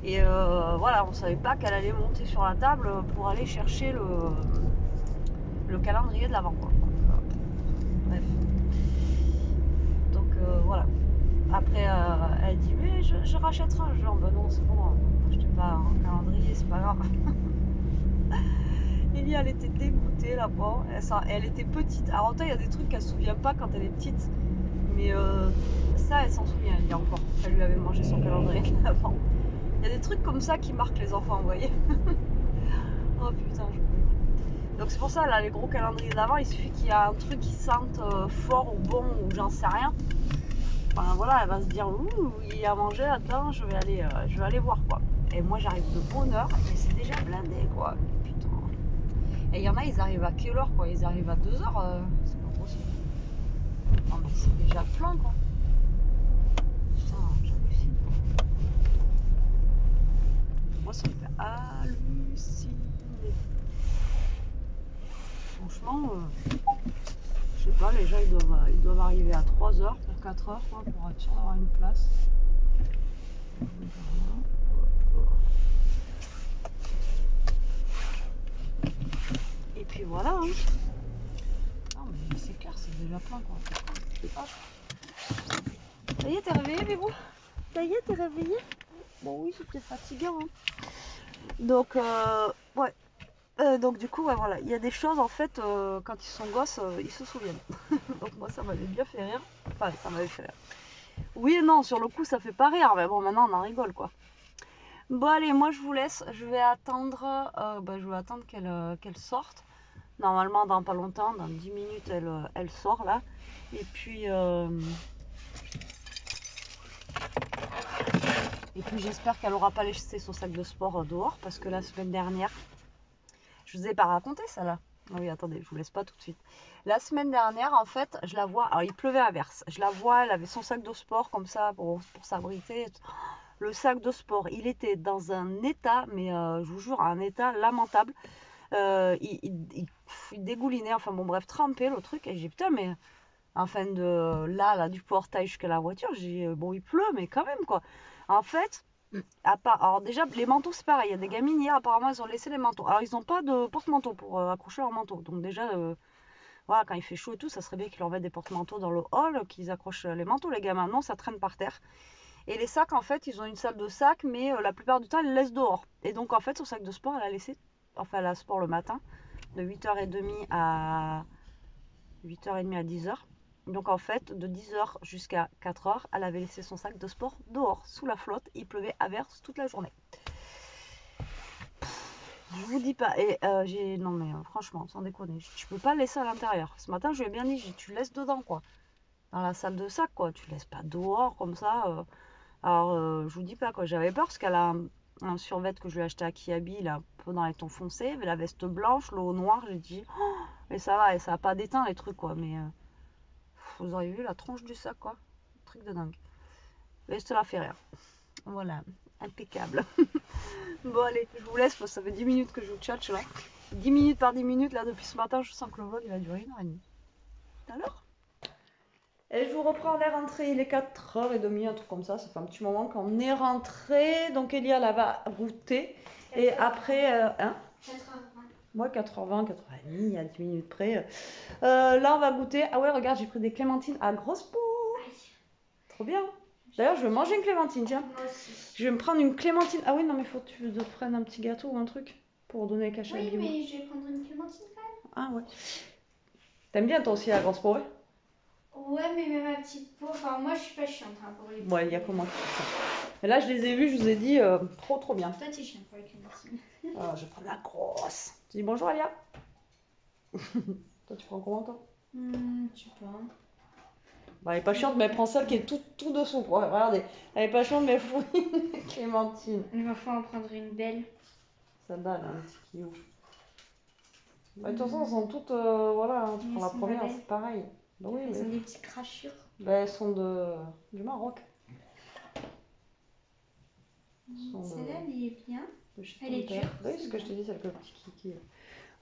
Et voilà, on savait pas qu'elle allait monter sur la table pour aller chercher le calendrier de l'Avent, quoi. Bref. Donc voilà. Après elle dit mais je rachèterai un genre. Ben non, c'est bon, je pas un calendrier, c'est pas grave. Ellie, elle était dégoûtée là-bas. Elle était petite. Alors, autant il y a des trucs qu'elle se souvient pas quand elle est petite. Mais ça, elle s'en souvient, elle dit encore. Elle lui avait mangé son calendrier avant. Il y a des trucs comme ça qui marquent les enfants, vous voyez. Oh putain, je peux. Donc, c'est pour ça, là, les gros calendriers d'avant, il suffit qu'il y a un truc qui sente fort ou bon ou j'en sais rien. Enfin, voilà, elle va se dire, ouh, il y a à manger là-dedans, je vais aller voir, quoi. Et moi, j'arrive de bonne heure et c'est déjà blindé, quoi. Et il y en a, ils arrivent à quelle heure, quoi? Ils arrivent à 2h, c'est pas possible. Non, mais c'est déjà plein, quoi. Putain, j'hallucine. Moi, ça me fait halluciner. Franchement, je sais pas, les gens, ils doivent arriver à 3h pour 4h, quoi, pour être sûr d'avoir une place. Et puis voilà, hein. Non mais c'est clair, c'est déjà plein, quoi. Ça y est, t'es réveillé, Bébou? Ça y est, t'es réveillé? Bon, oui, c'était fatigant. Hein. Donc, ouais. Donc, du coup, ouais, voilà. Il y a des choses, en fait, quand ils sont gosses, ils se souviennent. Donc, moi, ça m'avait bien fait rire. Enfin, ça m'avait fait rire. Oui et non, sur le coup, ça fait pas rire. Mais bon, maintenant, on en rigole, quoi. Bon, allez, moi, je vous laisse. Je vais attendre, qu'elle sorte. Normalement, dans pas longtemps, dans 10 minutes, elle sort, là. Et puis... j'espère qu'elle aura pas laissé son sac de sport dehors parce que la semaine dernière, je vous ai pas raconté ça là. Ah oui, attendez, je vous laisse pas tout de suite. La semaine dernière, en fait, je la vois. Alors, il pleuvait à verse. Je la vois, elle avait son sac de sport comme ça pour s'abriter. Le sac de sport, il était dans un état, mais je vous jure, un état lamentable. Il dégoulinait, enfin bon, bref, trempé le truc. Et j'ai dit, putain, mais enfin, de là, du portail jusqu'à la voiture, j'ai dit, bon, il pleut, mais quand même, quoi. En fait, alors déjà, les manteaux, c'est pareil. Il y a des gamines hier, apparemment, elles ont laissé les manteaux. Alors, ils n'ont pas de porte-manteau pour accrocher leur manteau. Donc, déjà, voilà, quand il fait chaud et tout, ça serait bien qu'ils leur mettent des porte-manteaux dans le hall, qu'ils accrochent les manteaux, les gamins. Non, ça traîne par terre. Et les sacs, en fait, ils ont une salle de sac, mais la plupart du temps, ils le laissent dehors. Et donc, en fait, son sac de sport, elle a laissé, enfin, elle a sport le matin, de 8h30 à 8h30 à 10h. Donc en fait, de 10h jusqu'à 4h, elle avait laissé son sac de sport dehors, sous la flotte. Il pleuvait à verse toute la journée. Je vous dis pas. Et non mais franchement, sans déconner, je peux pas le laisser à l'intérieur. Ce matin, je lui ai bien dit, tu le laisses dedans quoi. Dans la salle de sac quoi. Tu le laisses pas dehors comme ça. Alors je vous dis pas quoi. J'avais peur parce qu'elle a un survêt que je lui ai acheté à Kiabi, là, un peu dans les tons foncés, mais la veste blanche, le haut noir, j'ai dit, oh, mais ça va, et ça a pas déteint les trucs quoi. Mais vous auriez vu la tronche du sac, quoi. Truc de dingue. Mais je te la fais rire. Voilà, impeccable. Bon, allez, je vous laisse parce que ça fait 10 minutes que je vous tchatche là. 10 minutes par 10 minutes, là, depuis ce matin, je sens que le vlog il va durer 1h30. Alors et je vous reprends, on est rentré, il est 4h30, un truc comme ça. Ça fait un petit moment qu'on est rentré. Donc, Elia, là, va goûter. Et après, hein 4h20. Moi, 4h20, 4h30, il y a 10 minutes près. Là, on va goûter. Ah ouais, regarde, j'ai pris des clémentines à grosse peau. Trop bien. D'ailleurs, je vais manger une clémentine, tiens. Moi aussi. Je vais me prendre une clémentine. Ah oui, non, mais faut que tu te prennes un petit gâteau ou un truc pour donner le cachet à Oui, Guillaume. mais je vais prendre une clémentine quand même. Ah ouais. T'aimes bien toi aussi la grosse peau, ouais? Ouais, mais même ma petite peau. Enfin, moi, je suis pas chiante hein, pour les peaux. Ouais, il y a comment tu fais ça. Mais là, je les ai vus, je vous ai dit, trop bien. Toi, t'es chiante pour les clémentines. Ah, je prends la grosse. Tu dis bonjour, Alia. Toi, tu prends comment, toi? Je sais pas. Bah, elle est pas chiante, mais elle prend celle qui est tout dessous. Ouais, regardez, elle est pas chiante, mais elle fouille les clémentines. Il va falloir en prendre une belle. Celle-là, elle a un petit kilo. Bah, de toute façon, elles sont toutes, voilà, hein, tu Mais prends la elles sont première, pas belles. c'est pareil. Bah oui, Elles mais ont des petites crachures. bah, elles sont du Maroc. Celle-là, elle est bien. Elle est dure. dure. Oui, c'est ce que je t'ai dit, c'est le petit kiki.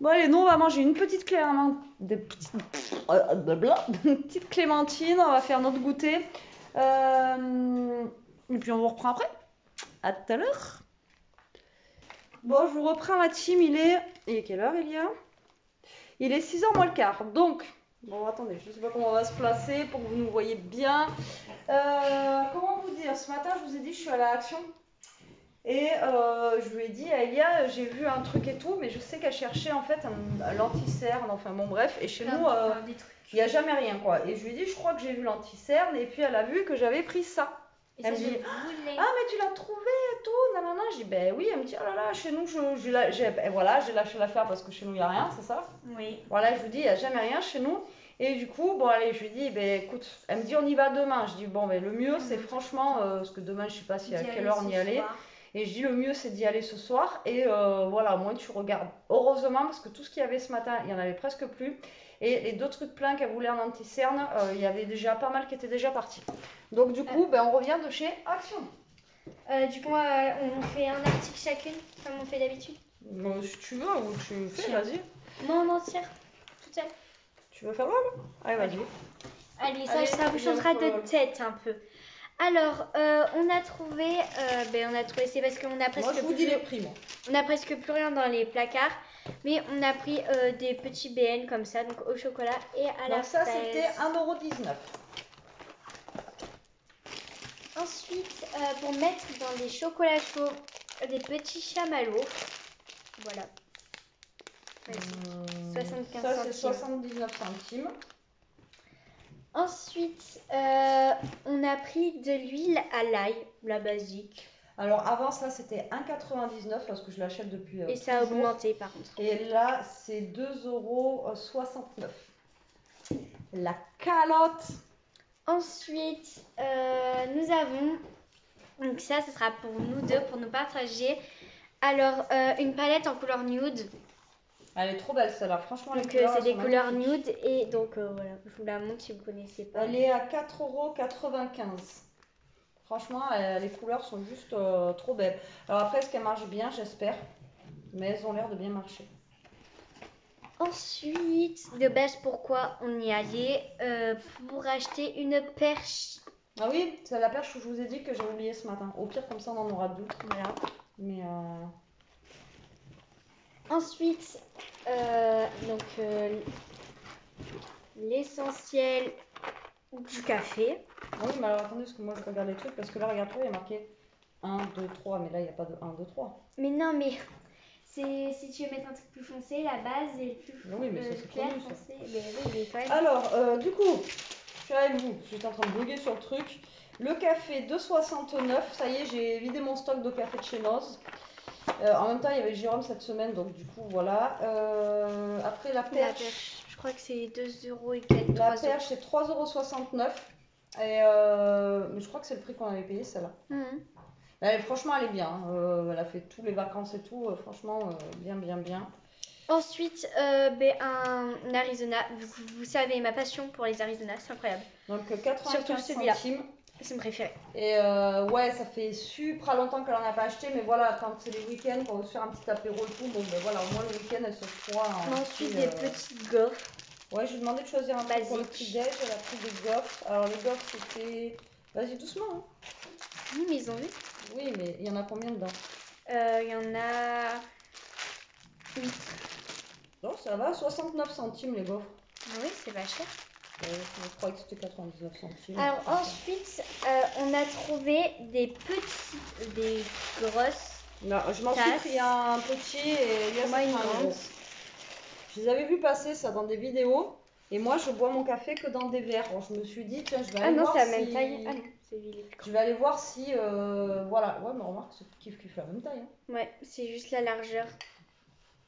Bon, allez, nous, on va manger une petite clémentine. Une petite clémentine, on va faire notre goûter. Et puis, on vous reprend après. À tout à l'heure. Bon, je vous reprends ma team. Il est quelle heure, Elia? Il est 6h moins le quart. Donc, bon, attendez, je ne sais pas comment on va se placer pour que vous nous voyez bien. Comment vous dire? Ce matin, je vous ai dit, je suis allée à l'Action. Et je lui ai dit à Elia, j'ai vu un truc et tout, mais je sais qu'elle cherchait en fait un l'anti-cerne, enfin bon bref, et chez nous, il n'y a jamais rien quoi. Et je lui ai dit, je crois que j'ai vu l'anti-cerne, et puis elle a vu que j'avais pris ça. Et Elle ça, me dit, voulais. ah mais tu l'as trouvé et tout, nanana. Je dis, ben oui, elle me dit, oh là là, chez nous, voilà, j'ai lâché l'affaire parce que chez nous, il n'y a rien, c'est ça? Oui. Voilà, je lui dis, il n'y a jamais rien chez nous. Et du coup, bon allez, je lui dis, ben écoute, elle me dit, on y va demain. Je dis, bon, ben le mieux, c'est franchement, parce que demain, je sais pas si à quelle heure on y allait. Et je dis le mieux c'est d'y aller ce soir et voilà, moi tu regardes. Heureusement parce que tout ce qu'il y avait ce matin, il n'y en avait presque plus. Et les 2 trucs pleins qu'elle voulait en anti-cerne, il y avait déjà pas mal qui étaient déjà partis. Donc du coup, on revient de chez Action. Du coup, on fait un article chacune, comme on fait d'habitude. Si tu veux, ou tu fais, vas-y. Non, entière, toute seule. Tu veux faire l'homme? Allez, vas-y. Allez, ça vous changera de tête un peu. Alors, on a trouvé, c'est parce qu'on a presque. Moi, je vous dis les prix, moi. On a presque plus rien dans les placards, mais on a pris des petits BN comme ça, donc au chocolat et à la donc ça, fraise. c'était 1,19 €. Ensuite, pour mettre dans les chocolats chauds, des petits chamallows. Voilà. Vas-y. 75 Ça, c'est centimes. 79 centimes. Ensuite, on a pris de l'huile à l'ail, la basique. Alors avant ça c'était 1,99 parce que je l'achète depuis Et ça a toujours. augmenté par contre. Et là c'est 2,69 €. La calotte. Ensuite, nous avons, donc ça ce sera pour nous deux, pour nous partager. Alors, une palette en couleur nude. Elle est trop belle celle-là, franchement. Donc c'est des couleurs nude et donc voilà, je vous la montre si vous ne connaissez pas. Elle est à 4,95 €. Franchement, les couleurs sont juste trop belles. Alors après, est-ce qu'elles marchent bien, j'espère. Mais elles ont l'air de bien marcher. Ensuite, de base, pourquoi on y allait pour acheter une perche. Ah oui, c'est la perche où je vous ai dit que j'ai oublié ce matin. Au pire, comme ça, on en aura deux. Voilà. Mais Ensuite, donc l'essentiel du café. ah oui, mais alors attendez, parce que moi je regarde les trucs, parce que là, regarde-toi, il y a marqué 1, 2, 3, mais là, il n'y a pas de 1, 2, 3. Mais non, mais c'est si tu veux mettre un truc plus foncé, la base est plus Oui, mais ça, c'est clair, connu, ça. foncé. Mais oui, mais quand même. Alors, du coup, je suis avec vous, j'étais en train de bugger sur le truc. Le café 2,69, ça y est, j'ai vidé mon stock de café de chez Noz. En même temps, il y avait Jérôme cette semaine, donc du coup, voilà. Après, la perche. Je crois que c'est 2 € et quelques. La perche, c'est 3,69 €. Et mais je crois que c'est le prix qu'on avait payé, celle-là. Franchement, elle est bien. Elle a fait tous les vacances et tout. Franchement, bien, bien, bien. Ensuite, un Arizona. Vous savez ma passion pour les Arizona, c'est incroyable. Donc Surtout 95 celui-là. centimes. C'est mon préféré. Et ouais, ça fait super longtemps qu'elle en a pas acheté, mais voilà, quand c'est les week-ends, quand on veut se faire un petit apéro et tout, bon ben voilà, au moins le week-end elle se froid. Ensuite, des petites gaufres. Ouais, je lui ai demandé de choisir un truc pour le Basique. petit-déj, elle a pris des gaufres. Alors les gaufres c'était. Vas-y doucement, hein. Oui, mais ils ont vu. Oui, mais il y en a combien dedans? Il y en a 8. Non, ça va, 69 centimes les gaufres. Ah oui, c'est pas cher. Je crois que c'était 99 centimes. Alors ensuite, on a trouvé des grosses. Non, je m'en suis pris un petit et Elias Moi, une a pris un grande. gros. Je les avais vus passer ça dans des vidéos et moi je bois mon café que dans des verres. Alors, je me suis dit, tiens, je vais aller voir c'est la si... même taille. Ah non, c'est lui, il est plus grand. Je vais aller voir si... Voilà, ouais, mais remarque, c'est kiff la même taille. Hein. Ouais, c'est juste la largeur.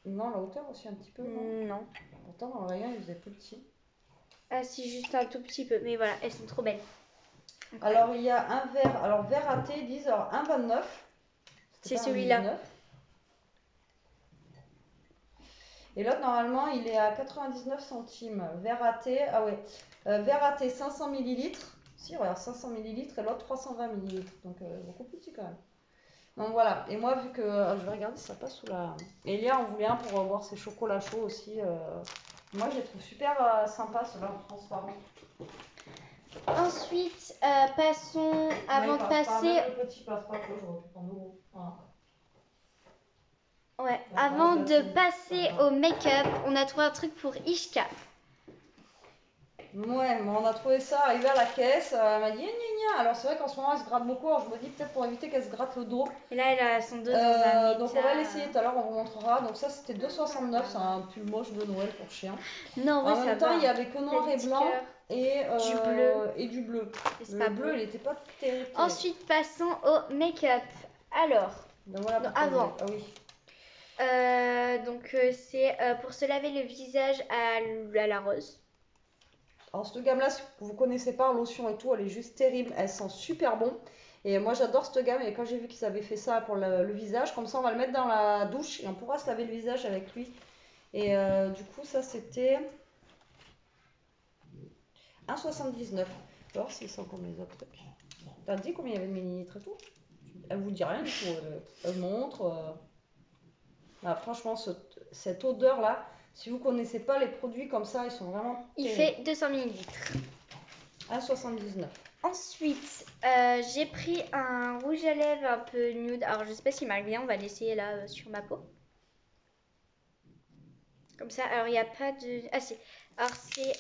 Non, la hauteur aussi un petit peu. Non. Pourtant, dans le rayon, ils faisaient plus petit. Ah si, juste un tout petit peu. Mais voilà, elles sont trop belles. Alors, il y a un verre. Alors, verre à thé, ils disent, alors 1,29. C'est celui-là. Et l'autre, normalement, il est à 99 centimes. Verre à thé, ah ouais. Verre à thé 500 ml. Si, regarde, 500 ml et l'autre 320 ml. Donc, beaucoup plus petit quand même. Donc voilà. Et moi, vu que je vais regarder si ça passe sous la. Elia en voulait un pour voir ses chocolats chauds aussi. Moi, je les trouve super sympas, ceux-là en transparent. Ensuite, passons, avant de passer. Le petit passe pas, je recoupe en euros. Voilà. Ouais, avant de passer au make-up, on a trouvé un truc pour Ishka. Ouais, mais on a trouvé ça arrivé à la caisse. Elle m'a dit gna gna. Alors c'est vrai qu'en ce moment elle se gratte beaucoup. Alors je me dis peut-être pour éviter qu'elle se gratte le dos. Et là, elle a son dos dans un donc état... on va l'essayer tout à l'heure, on vous montrera. Donc ça c'était 2,69. C'est un pull moche de Noël pour chien. Non, ouais, en même temps, va. il y avait que noir et blanc et du bleu. Et du bleu. Et Le bleu, il n'était pas terrible. Ensuite, passons au make-up. Alors, donc, voilà, non, avant. Ah oui. Donc c'est pour se laver le visage à la rose. Alors cette gamme là, si vous connaissez pas en lotion et tout, elle est juste terrible, elle sent super bon. Et moi j'adore cette gamme et quand j'ai vu qu'ils avaient fait ça pour le visage, comme ça on va le mettre dans la douche et on pourra se laver le visage avec lui. Et du coup ça c'était 1,79. Alors s'ils sont comme les autres trucs. T'as dit combien il y avait de millilitres et tout? Elle vous dit rien du tout, elle montre. Ah, franchement cette odeur là. Si vous connaissez pas les produits comme ça, ils sont vraiment Il terribles. fait 200 ml. 1,79. Ensuite, j'ai pris un rouge à lèvres un peu nude. Alors, je sais pas s'il marche bien. On va l'essayer là sur ma peau. Comme ça. Alors, il n'y a pas de... Ah, si. Alors, c'est...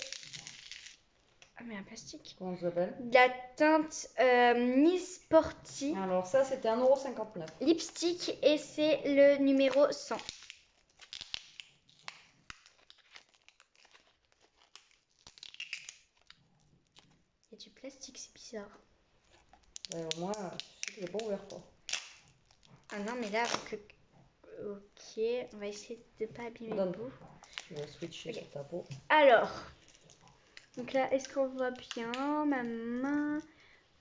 mais un plastique. Comment ça s'appelle? De la teinte Miss Sporty Alors ça, c'était 1,59 €. lipstick et c'est le numéro 100. Il y a du plastique, c'est bizarre. Au moins, je sais qu'il est pas ouvert, quoi. Ah non, mais là, ok, on va essayer de ne pas abîmer le bout. Tu vas switcher sur ta peau. Alors, donc là, est-ce qu'on voit bien ma main?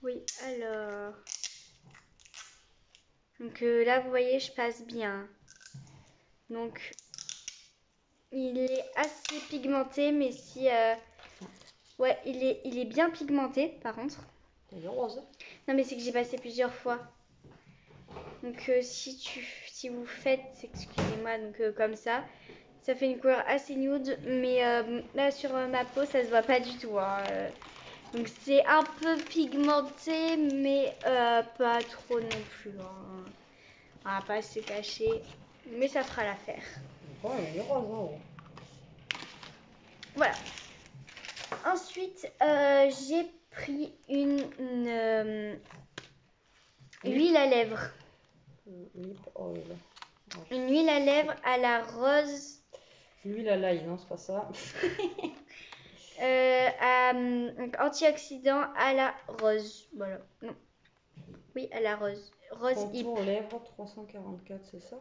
Oui, alors. Donc là, vous voyez, je passe bien. Donc, il est assez pigmenté, mais si... ouais, il est bien pigmenté, par contre. Il est rose. Non, mais c'est que j'ai passé plusieurs fois. Donc, si vous faites, excusez-moi, donc comme ça fait une couleur assez nude. Mais là, sur ma peau, ça se voit pas du tout. Hein. Donc, c'est un peu pigmenté, mais pas trop non plus. Hein. On va pas se cacher, mais ça fera l'affaire. Ouais, il est rose, hein. Voilà. Ensuite, j'ai pris une huile à lèvres. Lip oil. Une huile à lèvres à la rose. L'huile à l'ail, non, c'est pas ça. Donc, antioxydant à la rose. Voilà. Non. Oui, à la rose. Rose hip. Contour lèvres 344, c'est ça?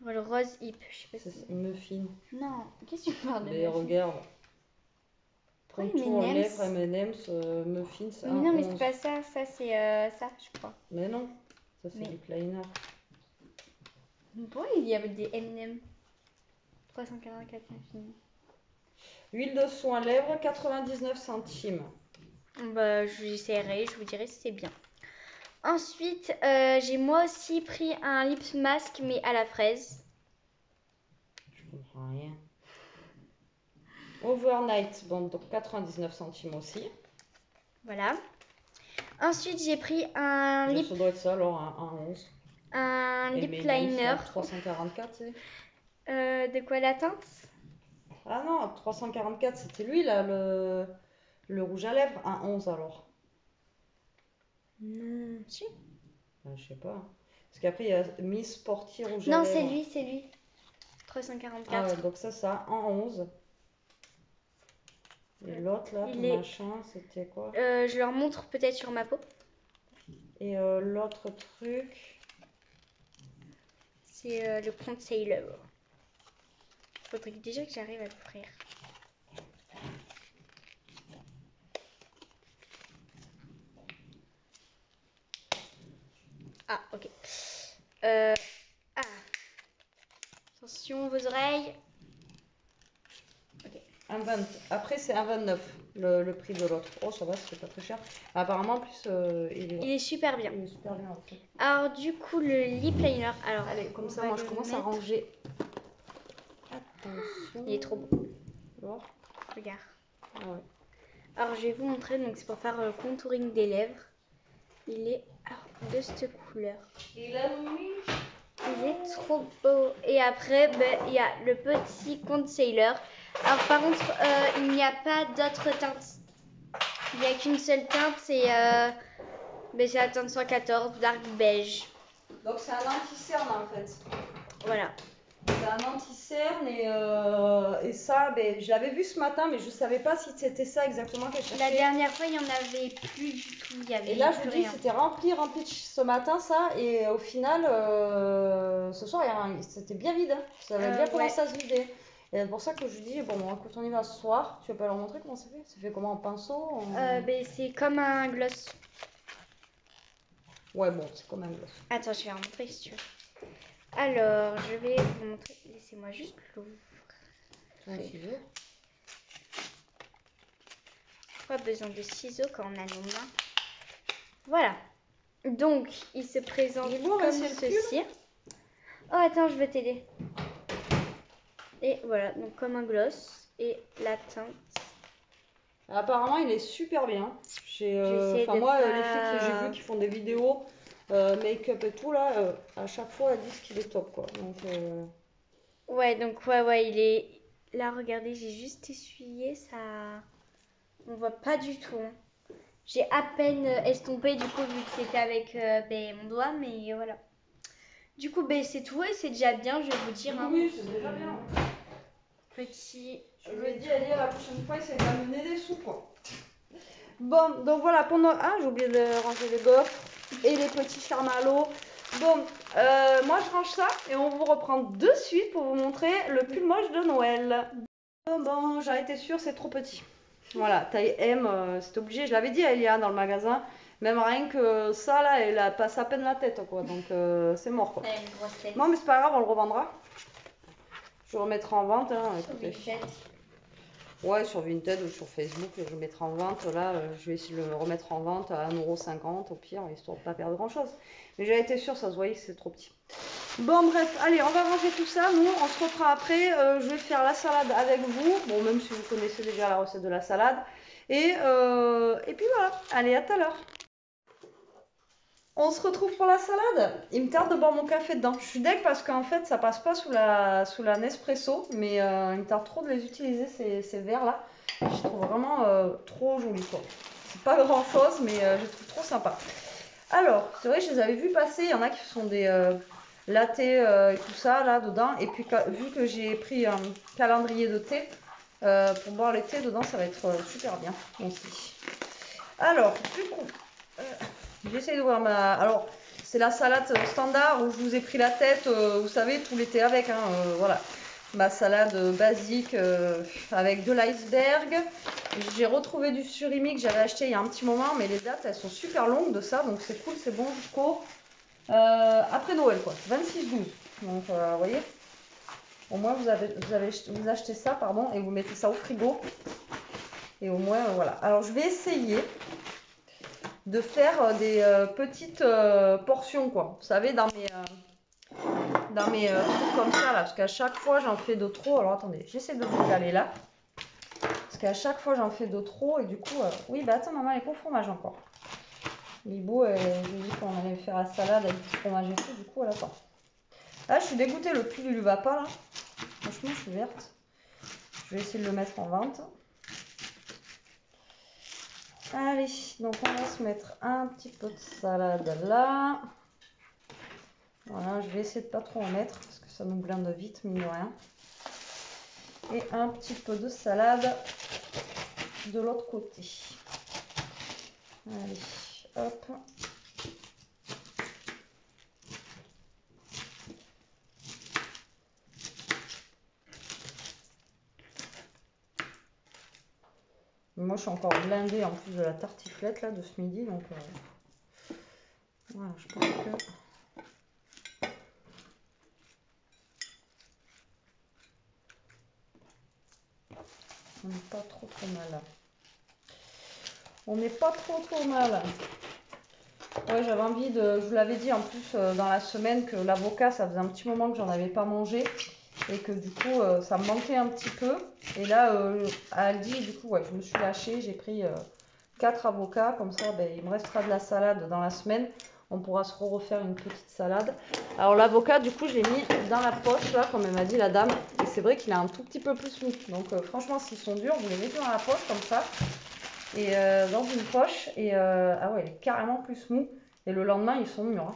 Voilà, rose hip. Je sais pas si... C'est muffin. Non, qu'est-ce que tu parles de Mais regarde. Oui, Contour M&M's. lèvres M&M's muffin, c'est Mais non, mais c'est pas ça. Ça, c'est ça, je crois. Mais non, ça c'est Mais- lip liner. Pourquoi il y avait des M&M 344 infini. Huile de soin lèvres 99 centimes. Bah, j'essaierai, je vous dirai si c'est bien. Ensuite, j'ai moi aussi pris un lip mask, mais à la fraise. Je comprends rien. Overnight, bon, donc 99 centimes aussi. Voilà. Ensuite, j'ai pris un lip, Ça doit être ça alors, un 11. un Et lip mes liner. lips, là, 344, c'est. De quoi la teinte? Ah non, 344, c'était lui là, le rouge à lèvres. Un 11 alors. Non, si. Je sais pas. Parce qu'après, il y a Miss Sporty rouge à Non, lèvres. c'est lui. 344. Ah ouais, donc ça, en 11. Et l'autre là, Il ton est- machin, c'était quoi? Je leur montre peut-être sur ma peau. Et l'autre truc. C'est le concealer. Faudrait déjà que j'arrive à l'ouvrir. Ah, ok. Ah. Attention, vos oreilles. Ok. Après, c'est 1,29 le prix de l'autre. Oh, ça va, c'est pas très cher. Apparemment, en plus, Il est super bien. il est super bien. En fait. Alors, du coup, le lip liner. Alors, Allez, comme on ça, va moi, je le commence à mettre. ranger. Attention. Il est trop beau. Voir. Regarde. Ah ouais. Alors, je vais vous montrer. Donc, c'est pour faire le contouring des lèvres. Il est de cette couleur. Il a mis. Il est trop beau. Et après, il y a le petit concealer. Alors, par contre, il n'y a pas d'autre teinte. Il n'y a qu'une seule teinte, c'est la teinte 114, dark beige. Donc, c'est un anti-cerne en fait. Voilà. C'est un anti-cerne et ça, je l'avais vu ce matin, mais je savais pas si c'était ça exactement qu'elle cherchait. La dernière fois, il n'y en avait plus du tout. Il y avait Et là, je plus vous dis, rien. c'était rempli ce matin, ça. Et au final, ce soir, c'était bien vide. Hein. Ça avait bien commencé à se vider. Et c'est pour ça que je dis, bon, écoute, on y va ce soir. Tu vas pas leur montrer comment c'est fait? C'est fait comment, en pinceau C'est comme un gloss. Ouais, bon, c'est comme un gloss. Attends, je vais en montrer si tu veux. Alors, je vais vous montrer. Laissez-moi juste l'ouvrir. Pas besoin de ciseaux quand on a nos mains. Voilà. Donc, il se présente comme ceci. Oh, attends, je vais t'aider. Et voilà, donc comme un gloss. Et la teinte. Apparemment, il est super bien. Moi, les filles que j'ai vues qui font des vidéos make-up et tout, là, à chaque fois, elles disent qu'il est top, quoi. Donc, ouais, il est... Là, regardez, j'ai juste essuyé, ça... On voit pas du tout. Hein. J'ai à peine estompé du coup vu que c'était avec mon doigt, mais voilà. Du coup, c'est tout et c'est déjà bien, je vais vous dire. Hein. Oui, c'est déjà bien. Petit. Je lui ai dit, allez, la prochaine fois, essaye d'amener des sous, quoi. Bon, donc voilà, pendant... Ah, j'ai oublié de ranger les gaufres et les petits charmalos. Bon, moi, je range ça et on vous reprend de suite pour vous montrer le pull moche de Noël. Bon, j'ai été sûre, c'est trop petit. Voilà, taille M, c'est obligé. Je l'avais dit à Elia dans le magasin. Même rien que ça, là, elle passe à peine la tête, quoi. Donc, c'est mort, quoi. Elle a une grosse tête. Non, mais c'est pas grave, on le revendra. Je le remettrai en vente, hein, écoutez. Ouais, sur Vinted ou sur Facebook, je le mettrai en vente. Là, je vais essayer de le remettre en vente à 1,50 € au pire, histoire de pas perdre grand chose. Mais j'avais été sûre, ça se voyait que c'est trop petit. Bon, bref, allez, on va ranger tout ça. Nous, on se reprend après. Je vais faire la salade avec vous. Bon, même si vous connaissez déjà la recette de la salade. Et puis voilà, allez, à tout à l'heure. On se retrouve pour la salade. Il me tarde de boire mon café dedans. Je suis deg parce qu'en fait, ça passe pas sous la Nespresso, mais il me tarde trop de les utiliser, ces verres-là. Je les trouve vraiment trop jolis, quoi. C'est pas grand-chose, mais je les trouve trop sympa. Alors, c'est vrai, je les avais vus passer. Il y en a qui font des lattés et tout ça, là, dedans. Et puis, vu que j'ai pris un calendrier de thé, pour boire les thés dedans, ça va être super bien aussi. Alors, du coup... j'essaie d'ouvrir ma... Alors, c'est la salade standard où je vous ai pris la tête, vous savez, tout l'été avec. Hein, voilà, ma salade basique avec de l'iceberg. J'ai retrouvé du surimi que j'avais acheté il y a un petit moment, mais les dates, elles sont super longues de ça, donc c'est cool, c'est bon jusqu'au... après Noël, quoi, 26-12. Donc, vous voyez, au moins vous achetez ça, pardon, et vous mettez ça au frigo. Et au moins, voilà. Alors, je vais essayer de faire des petites portions, quoi. Vous savez, dans mes trucs comme ça, là, parce qu'à chaque fois, j'en fais de trop. Alors, attendez, j'essaie de vous caler là. Parce qu'à chaque fois, j'en fais de trop, et du coup... Oui, bah attends, maman, elle est pas au fromage encore. Libo, je lui ai dit qu'on allait faire la salade avec du fromage et tout, du coup, elle attend. Là, je suis dégoûtée, le prix, il lui va pas, là. Franchement, je suis verte. Je vais essayer de le mettre en vente. Allez, donc on va se mettre un petit peu de salade là. Voilà, je vais essayer de pas trop en mettre parce que ça nous blinde vite, mine de rien. Et un petit peu de salade de l'autre côté. Allez, hop. Moi, je suis encore blindée en plus de la tartiflette là de ce midi, donc voilà, je pense que... on n'est pas trop mal. On n'est pas trop mal. Ouais, j'avais envie de... Je vous l'avais dit en plus dans la semaine que l'avocat, ça faisait un petit moment que j'en avais pas mangé. Et que du coup, ça me manquait un petit peu. Et là, à Aldi, du coup, ouais, je me suis lâchée. J'ai pris 4 avocats. Comme ça, ben, il me restera de la salade dans la semaine. On pourra se refaire une petite salade. Alors l'avocat, du coup, je l'ai mis dans la poche, là, comme elle m'a dit la dame. Et c'est vrai qu'il est un tout petit peu plus mou. Donc franchement, s'ils sont durs, vous les mettez dans la poche, comme ça. Et dans une poche. Et ah ouais, il est carrément plus mou. Et le lendemain, ils sont mûrs. Hein.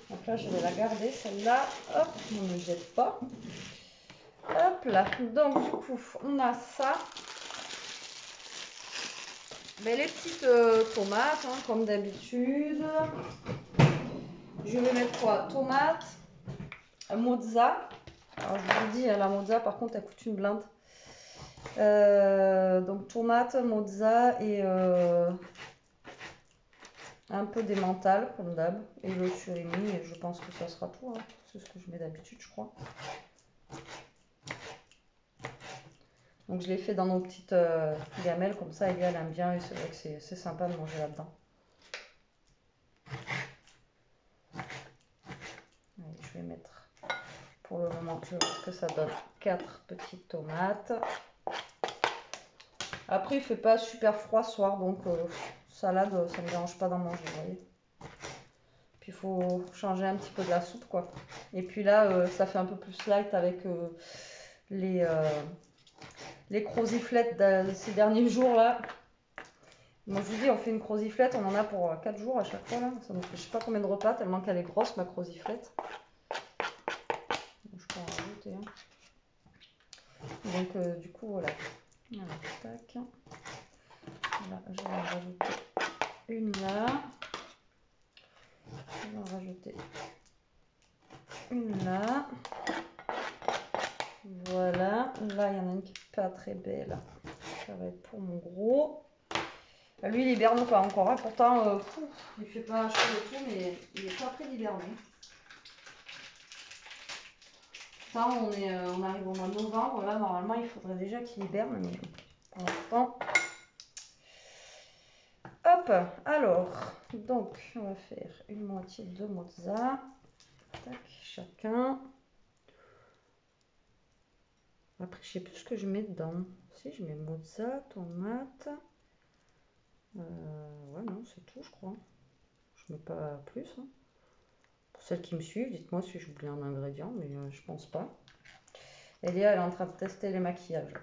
Donc là, je vais la garder, celle-là. Hop, on ne jette pas. Hop là. Donc, du coup, on a ça. Mais les petites tomates, hein, comme d'habitude. Je vais mettre quoi? Tomates, mozza. Alors, je vous dis, la mozza, par contre, elle coûte une blinde. Donc, tomates, mozza et un peu d'emmental, comme d'hab. Et le surimi, et je pense que ça sera tout. Hein. C'est ce que je mets d'habitude, je crois. Donc je l'ai fait dans nos petites gamelles, comme ça, Elia, elle aime bien, et c'est vrai que c'est sympa de manger là-dedans. Je vais mettre, pour le moment, je vois ce que ça donne, 4 petites tomates. Après, il fait pas super froid ce soir, donc salade, ça me dérange pas d'en manger, vous voyez. Puis il faut changer un petit peu de la soupe, quoi. Et puis là, ça fait un peu plus light avec les les croziflettes de ces derniers jours là. Moi je vous dis, on fait une croziflette, on en a pour 4 jours à chaque fois là. Ça nous fait je sais pas combien de repas, tellement qu'elle est grosse ma croziflette. Je peux en rajouter. Hein. Donc du coup voilà. Voilà, tac. Là, je vais en rajouter une là. Je vais en rajouter une là. Voilà. Là, il y en a une qui n'est pas très belle. Ça va être pour mon gros. Lui, il hiberne pas encore. Hein. Pourtant, il fait pas chaud et tout, mais il est pas prêt d'hiberner. Ça, on arrive au mois de novembre. Là, normalement, il faudrait déjà qu'il hiberne, mais pour l'instant. Hop, alors, donc, on va faire une moitié de mozza. Tac, chacun. Après, je sais plus ce que je mets dedans. Si, je mets mozza, tomate. Ouais, non, c'est tout, je crois. Je mets pas plus. Hein. Pour celles qui me suivent, dites-moi si j'oublie un ingrédient, mais je pense pas. Elia, elle est en train de tester les maquillages.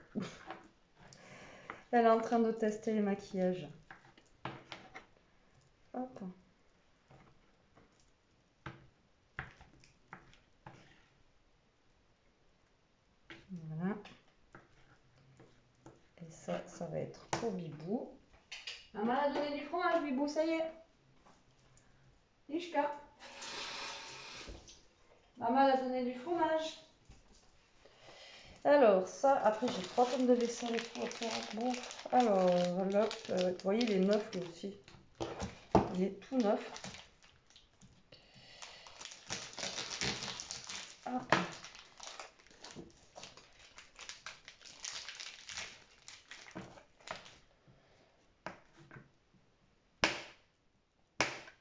Elle est en train de tester les maquillages. Hop. Voilà. Et ça va être pour Bibou. Maman a donné du fromage, Bibou, ça y est. Ishka. Maman a donné du fromage. Alors, ça, après j'ai 3 tonnes de vaisselle et tout à faire. Bon, alors, là, vous voyez, il est neuf lui aussi. Il est tout neuf. Hop.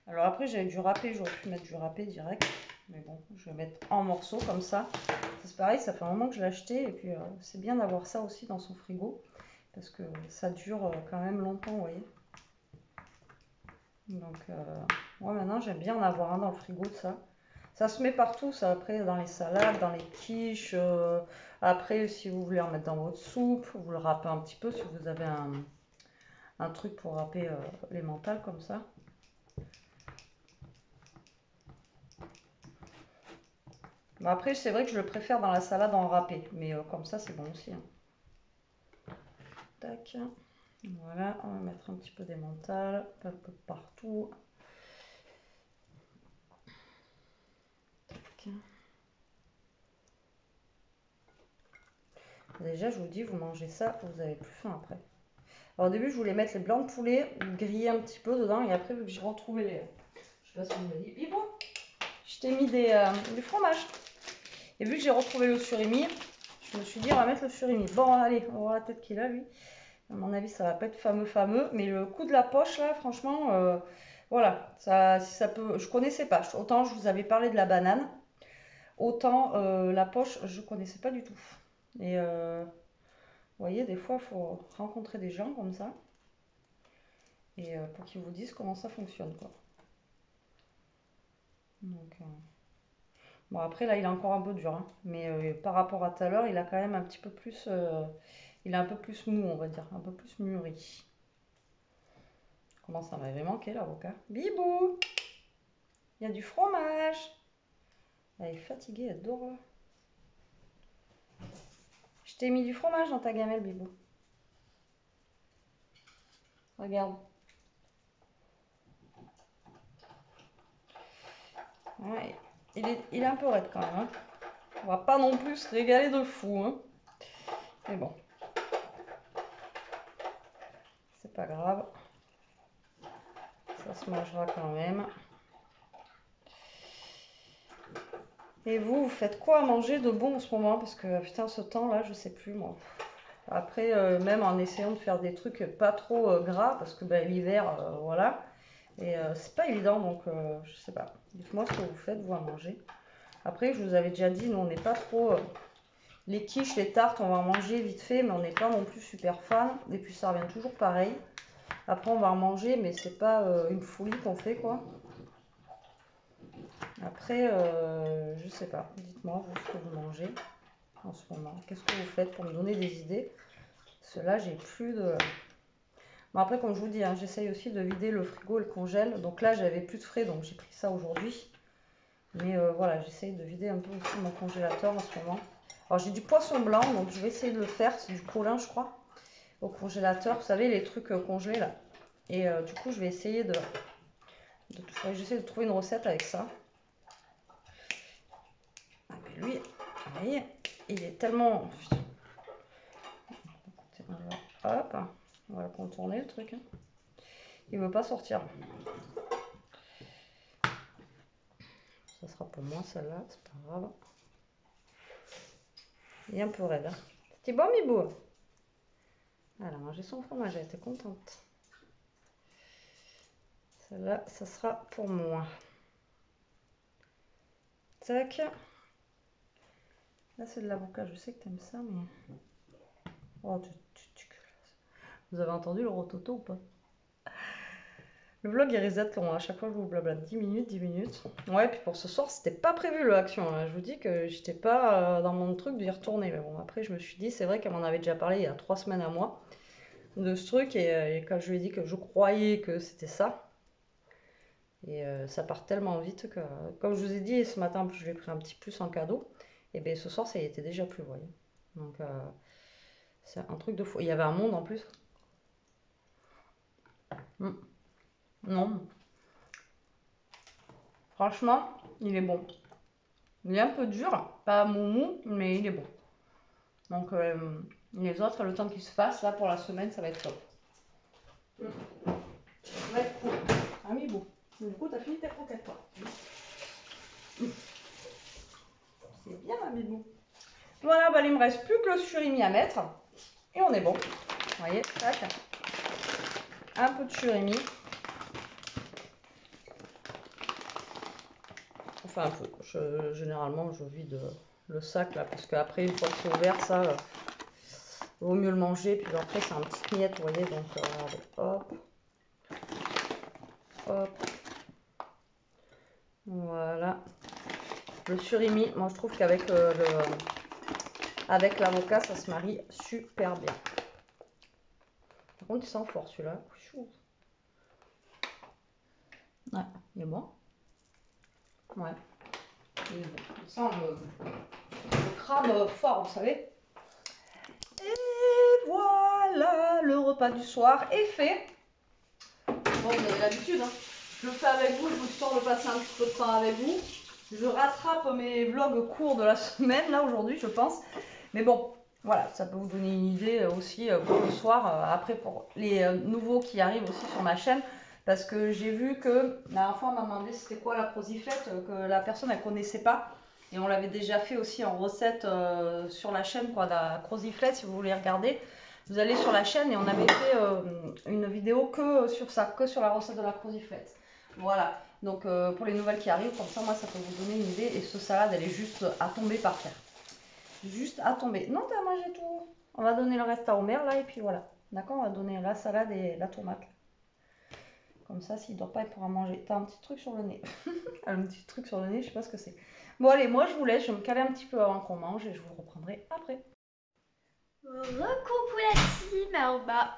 Alors après, j'avais du râpé, j'aurais pu mettre du râpé direct. Mais bon, je vais mettre en morceaux comme ça. C'est pareil, ça fait un moment que je l'ai acheté. Et puis, c'est bien d'avoir ça aussi dans son frigo. Parce que ça dure quand même longtemps, vous voyez. Donc, moi maintenant, j'aime bien en avoir un dans le frigo de ça. Ça se met partout, ça, après, dans les salades, dans les quiches. Après, si vous voulez en mettre dans votre soupe, vous le râpez un petit peu si vous avez un truc pour râper les mentales comme ça. Bon, après, c'est vrai que je le préfère dans la salade en râpé, mais comme ça, c'est bon aussi. Hein. Tac. Voilà, on va mettre un petit peu d'emmental, un peu partout. Tac. Déjà, je vous dis, vous mangez ça, vous avez plus faim après. Alors au début, je voulais mettre les blancs de poulet, griller un petit peu dedans, et après, vu que j'ai retrouvé les... Je sais pas si vous m'avez dit, Bibou, je t'ai mis du fromage. Et vu que j'ai retrouvé le surimi, je me suis dit, on va mettre le surimi. Bon, allez, on va voir la tête qu'il a, lui. À mon avis, ça va pas être fameux, mais le coup de la poche, là, franchement, voilà, ça, si ça peut... Je connaissais pas. Autant je vous avais parlé de la banane, autant la poche, je connaissais pas du tout. Et vous voyez, des fois, il faut rencontrer des gens comme ça, et pour qu'ils vous disent comment ça fonctionne, quoi. Donc, bon, après, là, il est encore un peu dur, hein, mais par rapport à tout à l'heure, il a quand même un petit peu plus... il est un peu plus mou, on va dire, un peu plus mûri. Comment ça m'avait manqué l'avocat? Bibou! Il y a du fromage! Elle est fatiguée, elle dort là. Je t'ai mis du fromage dans ta gamelle, Bibou. Regarde. Ouais, il est un peu raide quand même. Hein. On va pas non plus se régaler de fou. Hein. Mais bon. C'est pas grave. Ça se mangera quand même. Et vous faites quoi à manger de bon en ce moment? Parce que putain, ce temps-là, je sais plus moi. Après, même en essayant de faire des trucs pas trop gras, parce que ben, l'hiver, voilà. Et c'est pas évident, donc je sais pas. Dites-moi ce que vous faites, vous, à manger. Après, je vous avais déjà dit, nous, on n'est pas trop... les quiches, les tartes, on va en manger vite fait, mais on n'est pas non plus super fan. Et puis, ça revient toujours pareil. Après, on va en manger, mais c'est pas une folie qu'on fait, quoi. Après, je sais pas. Dites-moi, vous, ce que vous mangez. en ce moment? Qu'est-ce que vous faites pour me donner des idées? Parce que là, j'ai plus de... Bon, après, comme je vous dis, hein, j'essaye aussi de vider le frigo et le congèle. Donc là, j'avais plus de frais, donc j'ai pris ça aujourd'hui. Mais voilà, j'essaye de vider un peu aussi mon congélateur en ce moment. Alors, j'ai du poisson blanc, donc je vais essayer de le faire. C'est du colin, je crois, au congélateur. Vous savez, les trucs congelés, là. Et du coup, je vais essayer j'essaie de trouver une recette avec ça. Ah, mais lui, vous voyez, il est tellement... Hop, on va le contourner, le truc. Hein. Il veut pas sortir. Ça sera pour moi, celle-là, c'est pas grave. Il est un peu raide. Hein. C'était bon, Mibou? Elle a mangé son fromage, elle était contente. Celle-là, ça sera pour moi. Tac. Là, c'est de l'avocat. Je sais que t'aimes ça, mais... Oh, Vous avez entendu le rototo ou pas? Le vlog, il risque d'être long. À chaque fois, je vous blablate 10 minutes, 10 minutes. Ouais, puis pour ce soir, c'était pas prévu l'action. Je vous dis que j'étais pas dans mon truc d'y retourner. Mais bon, après, je me suis dit, c'est vrai qu'elle m'en avait déjà parlé il y a 3 semaines à moi de ce truc. Et quand je lui ai dit que je croyais que c'était ça, et ça part tellement vite que, comme je vous ai dit, ce matin, je lui ai pris un petit plus en cadeau. Et bien ce soir, ça y était déjà plus, vous voyez. Donc, c'est un truc de fou. Il y avait un monde en plus. Non. Franchement, il est bon. Il est un peu dur, pas moumou, mais il est bon. Donc, les autres, le temps qu'ils se fassent, là, pour la semaine, ça va être top. Ça va être cool. Ah, mais bon. Du coup, t'as fini tes croquettes, toi. C'est bien, ma bibou. Voilà, bah, il me reste plus que le surimi à mettre. Et on est bon. Vous voyez, tac. Un peu de surimi. Enfin, un peu. Généralement, je vide le sac, là, parce qu'après, une fois que c'est ouvert, ça, vaut mieux le manger. Puis après, c'est un petit miette, vous voyez. Donc, regardez, hop. Hop. Voilà. Le surimi, moi, je trouve qu'avec avec l'avocat, ça se marie super bien. Par contre, il sent fort celui-là. Ouais, il est bon. Ouais, il est bon. Il sent le crabe fort, vous savez. Et voilà, le repas du soir est fait. Bon, vous avez l'habitude, hein. Je le fais avec vous, je vous sors de passer un petit peu de temps avec vous. Je rattrape mes vlogs courts de la semaine, là, aujourd'hui, je pense. Mais bon, voilà, ça peut vous donner une idée aussi pour le soir, après pour les nouveaux qui arrivent aussi sur ma chaîne, parce que j'ai vu que la dernière fois on m'a demandé c'était quoi la croziflette, que la personne elle connaissait pas, et on l'avait déjà fait aussi en recette sur la chaîne, quoi, la croziflette, si vous voulez regarder, vous allez sur la chaîne et on avait fait une vidéo que sur ça, que sur la recette de la croziflette. Voilà, donc pour les nouvelles qui arrivent, comme ça moi ça peut vous donner une idée, et ce salade elle est juste à tomber par terre. Juste à tomber. Non, t'as mangé tout. On va donner le reste à Omer là et puis voilà. D'accord, on va donner la salade et la tomate. Comme ça, s'il dort pas, il pourra manger. T'as un petit truc sur le nez. Un petit truc sur le nez, je sais pas ce que c'est. Bon allez, moi je vous laisse, je vais me caler un petit peu avant qu'on mange et je vous reprendrai après. Recoucou la team, alors bah,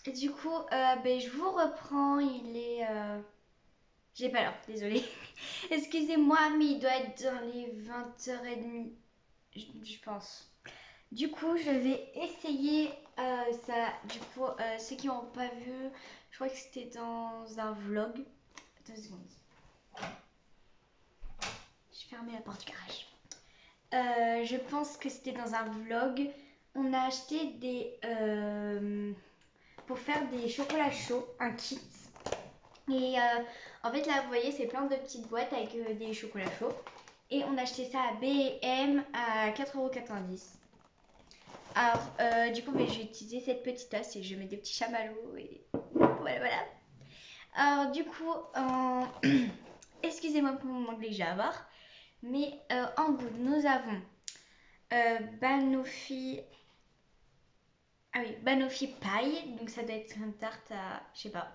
du coup, je vous reprends, il est... J'ai pas l'heure, désolée. Excusez-moi, mais il doit être dans les 20h30, je pense. Du coup, je vais essayer ça. Du coup, ceux qui n'ont pas vu, je crois que c'était dans un vlog. 2 secondes. J'ai fermé la porte du garage. Je pense que c'était dans un vlog. On a acheté des... pour faire des chocolats chauds, un kit. Et en fait, là, vous voyez, c'est plein de petites boîtes avec des chocolats chauds. Et on a acheté ça à B&M à 4,90 €. Alors, du coup, je vais utiliser cette petite tasse et je mets des petits chamallows et voilà. Alors, du coup, excusez-moi pour mon anglais Java, mais en goût, nous avons Banoffee. Ah oui, Banoffee Pie, donc ça doit être une tarte à, je sais pas.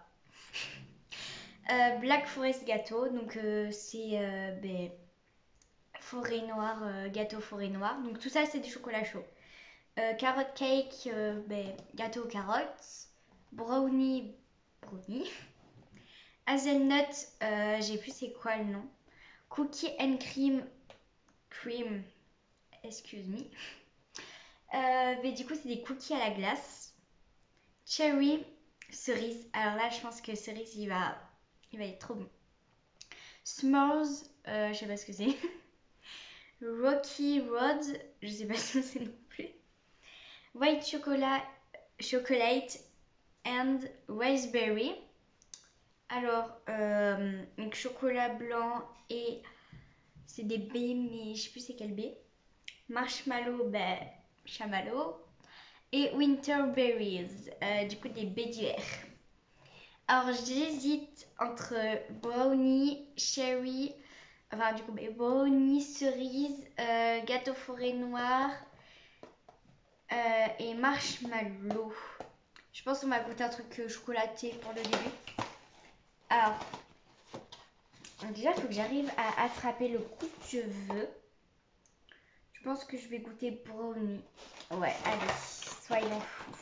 Black Forest Gâteau, donc c'est forêt noire, gâteau forêt noire. Donc tout ça, c'est du chocolat chaud. Carrot cake, gâteau aux carottes. Brownie. Hazelnut, j'ai plus c'est quoi le nom. Cookie and cream, excuse me. Mais du coup, c'est des cookies à la glace. Cherry, cerise. Alors là, je pense que cerise, il va être trop bon. S'mores, je sais pas ce que c'est. Rocky Road, je sais pas ce que c'est non plus. White chocolate and raspberry. Alors, donc chocolat blanc et c'est des baies, mais je sais plus c'est quelle baie. Marshmallow, chamallow. Et winter berries, du coup des baies d'hiver. Alors, j'hésite entre brownie, cherry, enfin du coup brownie, cerise, gâteau forêt noire et marshmallow. Je pense qu'on va goûter un truc chocolaté pour le début. Alors, déjà, il faut que j'arrive à attraper le coup que je veux. Je pense que je vais goûter brownie. Ouais, allez, soyons fous.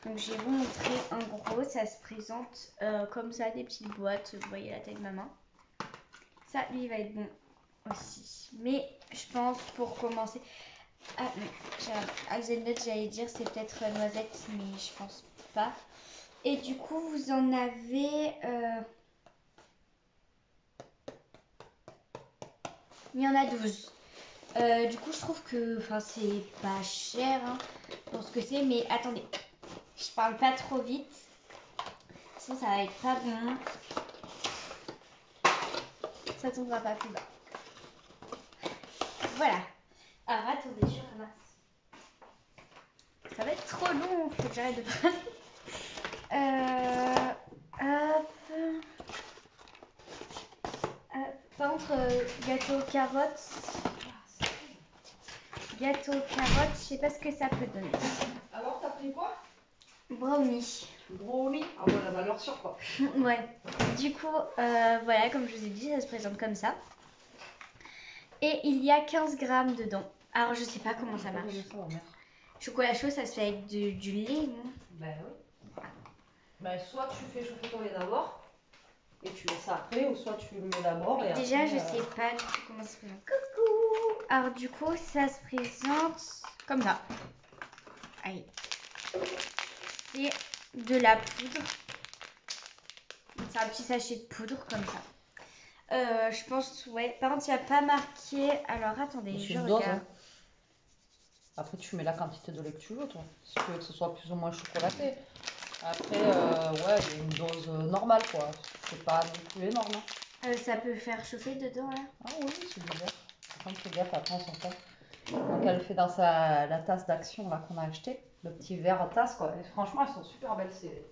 Donc, je vais vous montrer. En gros, ça se présente comme ça, des petites boîtes. Vous voyez la taille de ma main. Ça, lui, il va être bon aussi. Mais je pense, pour commencer... Ah, non, j'ai un hazelnut, j'allais dire, c'est peut-être noisette, mais je pense pas. Et du coup, vous en avez... Il y en a 12. Du coup, je trouve que c'est pas cher hein, pour ce que c'est. Mais attendez, je parle pas trop vite. Sinon, ça va être pas bon. Ça tombera pas plus bas. Voilà. Alors, attendez, je ramasse. Ça va être trop long, faut que j'arrête de parler. Hop. Par contre, gâteau aux carottes. Gâteau aux carottes, je sais pas ce que ça peut donner. Alors, t'as pris quoi? Brownie. Brownie? Ah ouais, la valeur sûre quoi. Ouais. Du coup, voilà, comme je vous ai dit, ça se présente comme ça. Et il y a 15 grammes dedans. Alors, je sais pas comment ça marche. Chocolat chaud, ça se fait avec du lait, non? Ben oui. Ben, soit tu fais chauffer ton lait d'abord et tu mets ça après, ou soit tu le mets d'abord et Déjà, après, je sais pas du tout comment ça se présente. Coucou! Alors, du coup, ça se présente comme ça. Allez. C'est de la poudre. C'est un petit sachet de poudre comme ça. Je pense, ouais. Par contre, il n'y a pas marqué. Alors, attendez, C'est je une dose, regarde. hein. Après, tu mets la quantité de lait que tu veux, toi. Si tu veux que ce soit plus ou moins chocolaté. Après, ouais, il y a une dose normale, quoi. C'est pas non plus énorme. Hein. Ça peut faire chauffer dedans, là? Ah oui, c'est du verre. Par contre, fais gaffe, après, on s'entend. Donc, elle le fait dans la tasse d'Action là qu'on a acheté. Le petit verre à tasse, quoi. Et franchement, elles sont super belles. C'est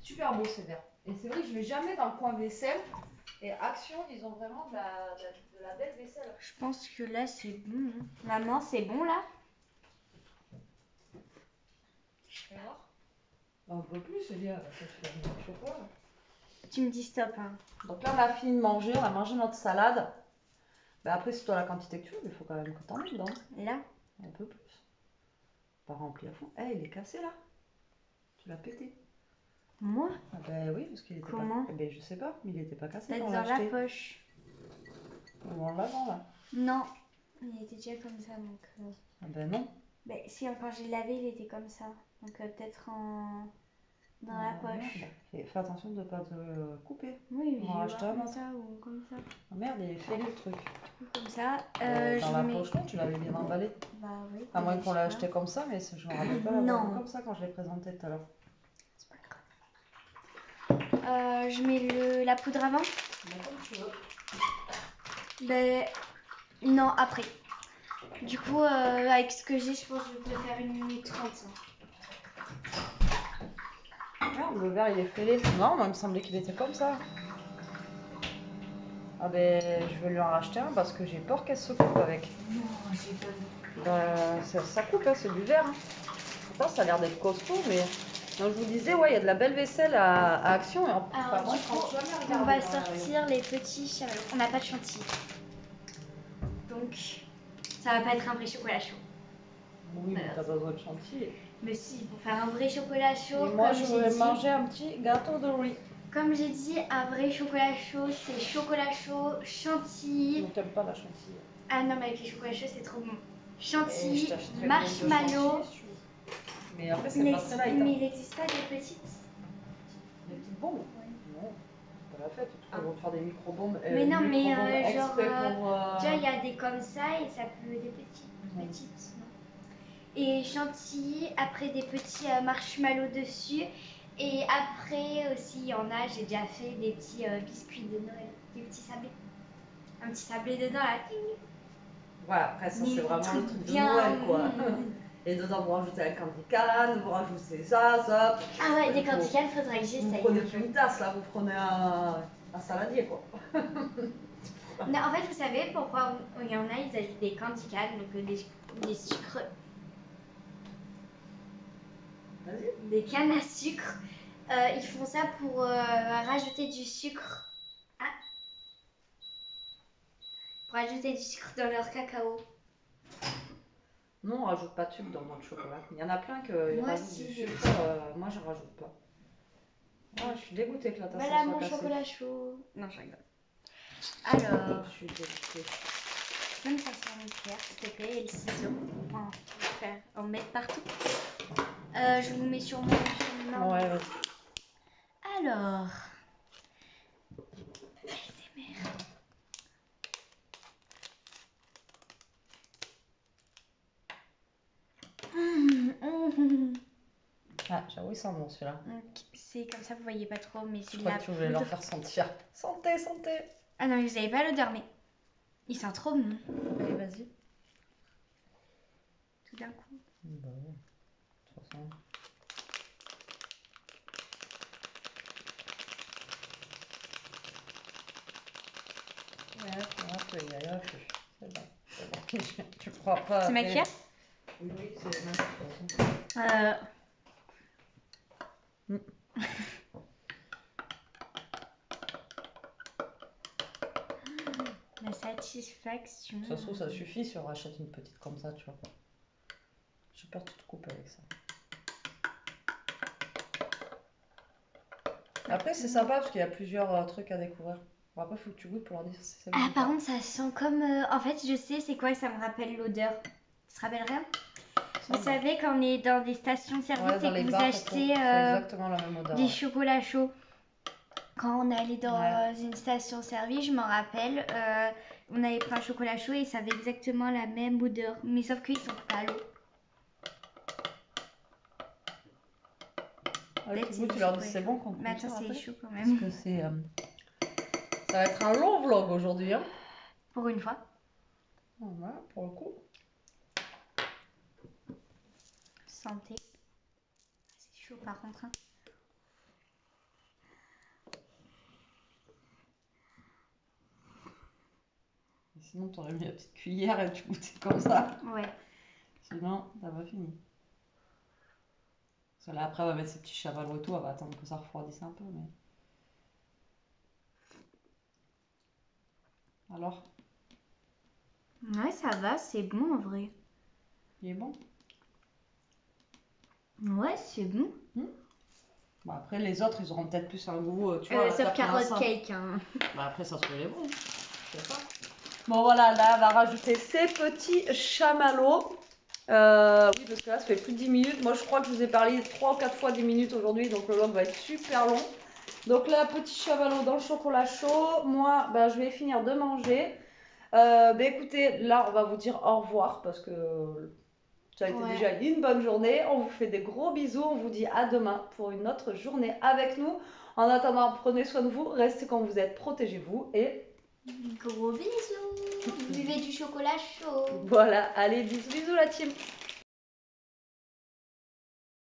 super beau, ces verres. Et c'est vrai que je ne vais jamais dans le coin vaisselle. Et Action, ils ont vraiment de la belle vaisselle. Je pense que là, c'est bon. Hein. Maman, c'est bon, là? Tu vas voir. Un peu plus, c'est bien. Ça fait du chocolat. Tu me dis stop, hein. Donc là, on a fini de manger. On a mangé notre salade. Ben après, c'est toi la quantité que tu veux, mais il faut quand même que t'en mettes dedans. Là? Un peu plus. Pas rempli à fond. Eh, il est cassé là. Tu l'as pété. Moi? Ah ben oui, parce qu'il était Comment? pas... Eh ben je sais pas, mais il était pas cassé Peut-être quand on dans l'a la acheté. poche. Ou en l'avant là. Non, il était déjà comme ça, donc... Ah ben non. Ben, si, quand j'ai lavé, il était comme ça. Donc peut-être dans la Ah, poche. merde. Fais attention de ne pas te couper. Oui, On en je vais rachète voir un comme autre. ça ou comme ça. Ah merde, il est fêlé le truc. Comme ça. Dans je la mets... poche, non, tu l'avais bien emballé. Bah oui. À moins je qu'on sais l'ait pas. acheté comme ça, mais je me rappelle pas l'avoir Non. vu comme ça quand je l'ai présenté tout à l'heure. C'est pas grave. Je mets la poudre avant. Mais comme tu veux. Ben, non, après. Du coup, avec ce que j'ai, je pense que je vais faire 1 minute 30. Merde, le verre il est fêlé. Non, moi il me semblait qu'il était comme ça. Ah ben, je vais lui en racheter un parce que j'ai peur qu'elle se coupe avec. Non, j'ai pas vu. Bah, ça coupe, hein, c'est du verre. Hein. Pourtant, ça a l'air d'être costaud, mais... Donc, je vous disais, ouais, il y a de la belle vaisselle à Action. Et Alors, moi, du je coup, pense jamais on regarder va dans la rayon. sortir les petits chamallows. On n'a pas de chantilly. donc ça va pas être un vrai chocolat chaud. Oui, mais t'as pas besoin de chantilly. Mais si, pour faire un vrai chocolat chaud, Et moi, comme je j'ai vais dit, manger un petit gâteau de riz. comme j'ai dit, un vrai chocolat chaud, c'est chocolat chaud, chantilly. Donc t'aimes pas la chantilly. Ah non, mais avec les chocolats chauds, c'est trop bon. Et je Chantilly, t'achèterai une boule de marshmallow. chantilly, si tu veux. Mais après, Mais c'est pas très light. il Hein. n'existe pas des petites. Des petites bombes. Non, c'est pas la fête. Ils vont te faire des micro-bombes. Mais non, mais micro-bombes genre, exprès pour. tu vois, il y a des comme ça et ça peut des petites, non. Et chantilly, après des petits marshmallows dessus. Et après aussi, il y en a, j'ai déjà fait des petits biscuits de Noël, des petits sablés. Un petit sablé dedans là. Ouais, après ça, c'est vraiment le truc de bien, Noël quoi. Et dedans, vous rajoutez un candy can, vous rajoutez ça. Ah ouais, des candy can, faudrait que j'essaye. Vous prenez plus une tasse là, vous prenez un saladier quoi. Non, en fait, vous savez pourquoi il y en a, ils ajoutent des candy can, donc des sucres. Vas-y. Des cannes à sucre. Ils font ça pour rajouter du sucre. Ah. Pour rajouter du sucre dans leur cacao. Non, on rajoute pas de sucre dans le chocolat. Il y en a plein qui rajoutent du sucre. Moi, je rajoute pas. Oh, je suis dégoûtée que la tasse Voilà soit mon cassée. chocolat chaud. Non, je rigole. Alors, je suis dégoûtée. tu peux me passer un éclair, s'il te plaît, et le ciseau pour en mettre partout. Je vous mets sur mon Ouais, vas-y. Alors, ASMR. Ah, j'avoue, il sent bon celui-là. C'est comme ça, vous voyez pas trop, mais c'est Je de crois la que tu voulais leur faire sentir. Santé, santé. Ah non, mais vous avez pas l'odeur, mais il sent trop bon. Allez, vas-y. Tout d'un coup. Bah ouais. De toute façon. C'est bon. Tu crois pas. C'est maquillage? Oui, c'est maquillage. La satisfaction. Ça se trouve, ça suffit si on rachète une petite comme ça, tu vois. J'ai peur de tout couper avec ça. Après, c'est sympa parce qu'il y a plusieurs trucs à découvrir. Bon, après, il faut que tu goûtes pour leur dire si c'est bon. Ah, par contre, ça sent comme. En fait, je sais, c'est quoi que ça me rappelle l'odeur. Tu te rappelles rien? Vous savez, quand on est dans des stations-service et que vous achetez exactement la même odeur, des chocolats chauds. Quand on est allé dans une station-service, je m'en rappelle, on avait pris un chocolat chaud et ça avait exactement la même odeur. Mais sauf qu'ils sont pas à l'eau. Tu leur dis c'est bon qu'on mais attends, c'est chaud quand même. Parce que c'est. Ça va être un long vlog aujourd'hui. Hein. Pour une fois. Ouais, pour le coup. Santé. C'est chaud par contre. Hein. Sinon, t'aurais mis la petite cuillère et tu goûtais comme ça. Ouais. Sinon, t'as pas fini. Parce que là, après, on va mettre ces petits chamallows et tout. On va attendre que ça refroidisse un peu. Mais... Alors? Ouais, ça va, c'est bon en vrai. Il est bon? Ouais, c'est bon. Bon, après, les autres, ils auront peut-être plus un goût, tu vois. Sauf carotte cake. Hein. Bah, après, ça se trouve, il est bon. Je sais pas. Bon, voilà, là, on va rajouter ces petits chamallows. Oui, parce que là, ça fait plus de 10 minutes. Moi, je crois que je vous ai parlé 3 ou 4 fois 10 minutes aujourd'hui. Donc, le vlog va être super long. Donc, là, petit chamallow dans le chocolat chaud. Moi, bah, je vais finir de manger. Écoutez, là, on va vous dire au revoir parce que ça a été déjà une bonne journée. On vous fait des gros bisous. On vous dit à demain pour une autre journée avec nous. En attendant, prenez soin de vous. Restez quand vous êtes. Protégez-vous et... Gros bisous. Buvez du chocolat chaud. Voilà. Allez, bisous la team.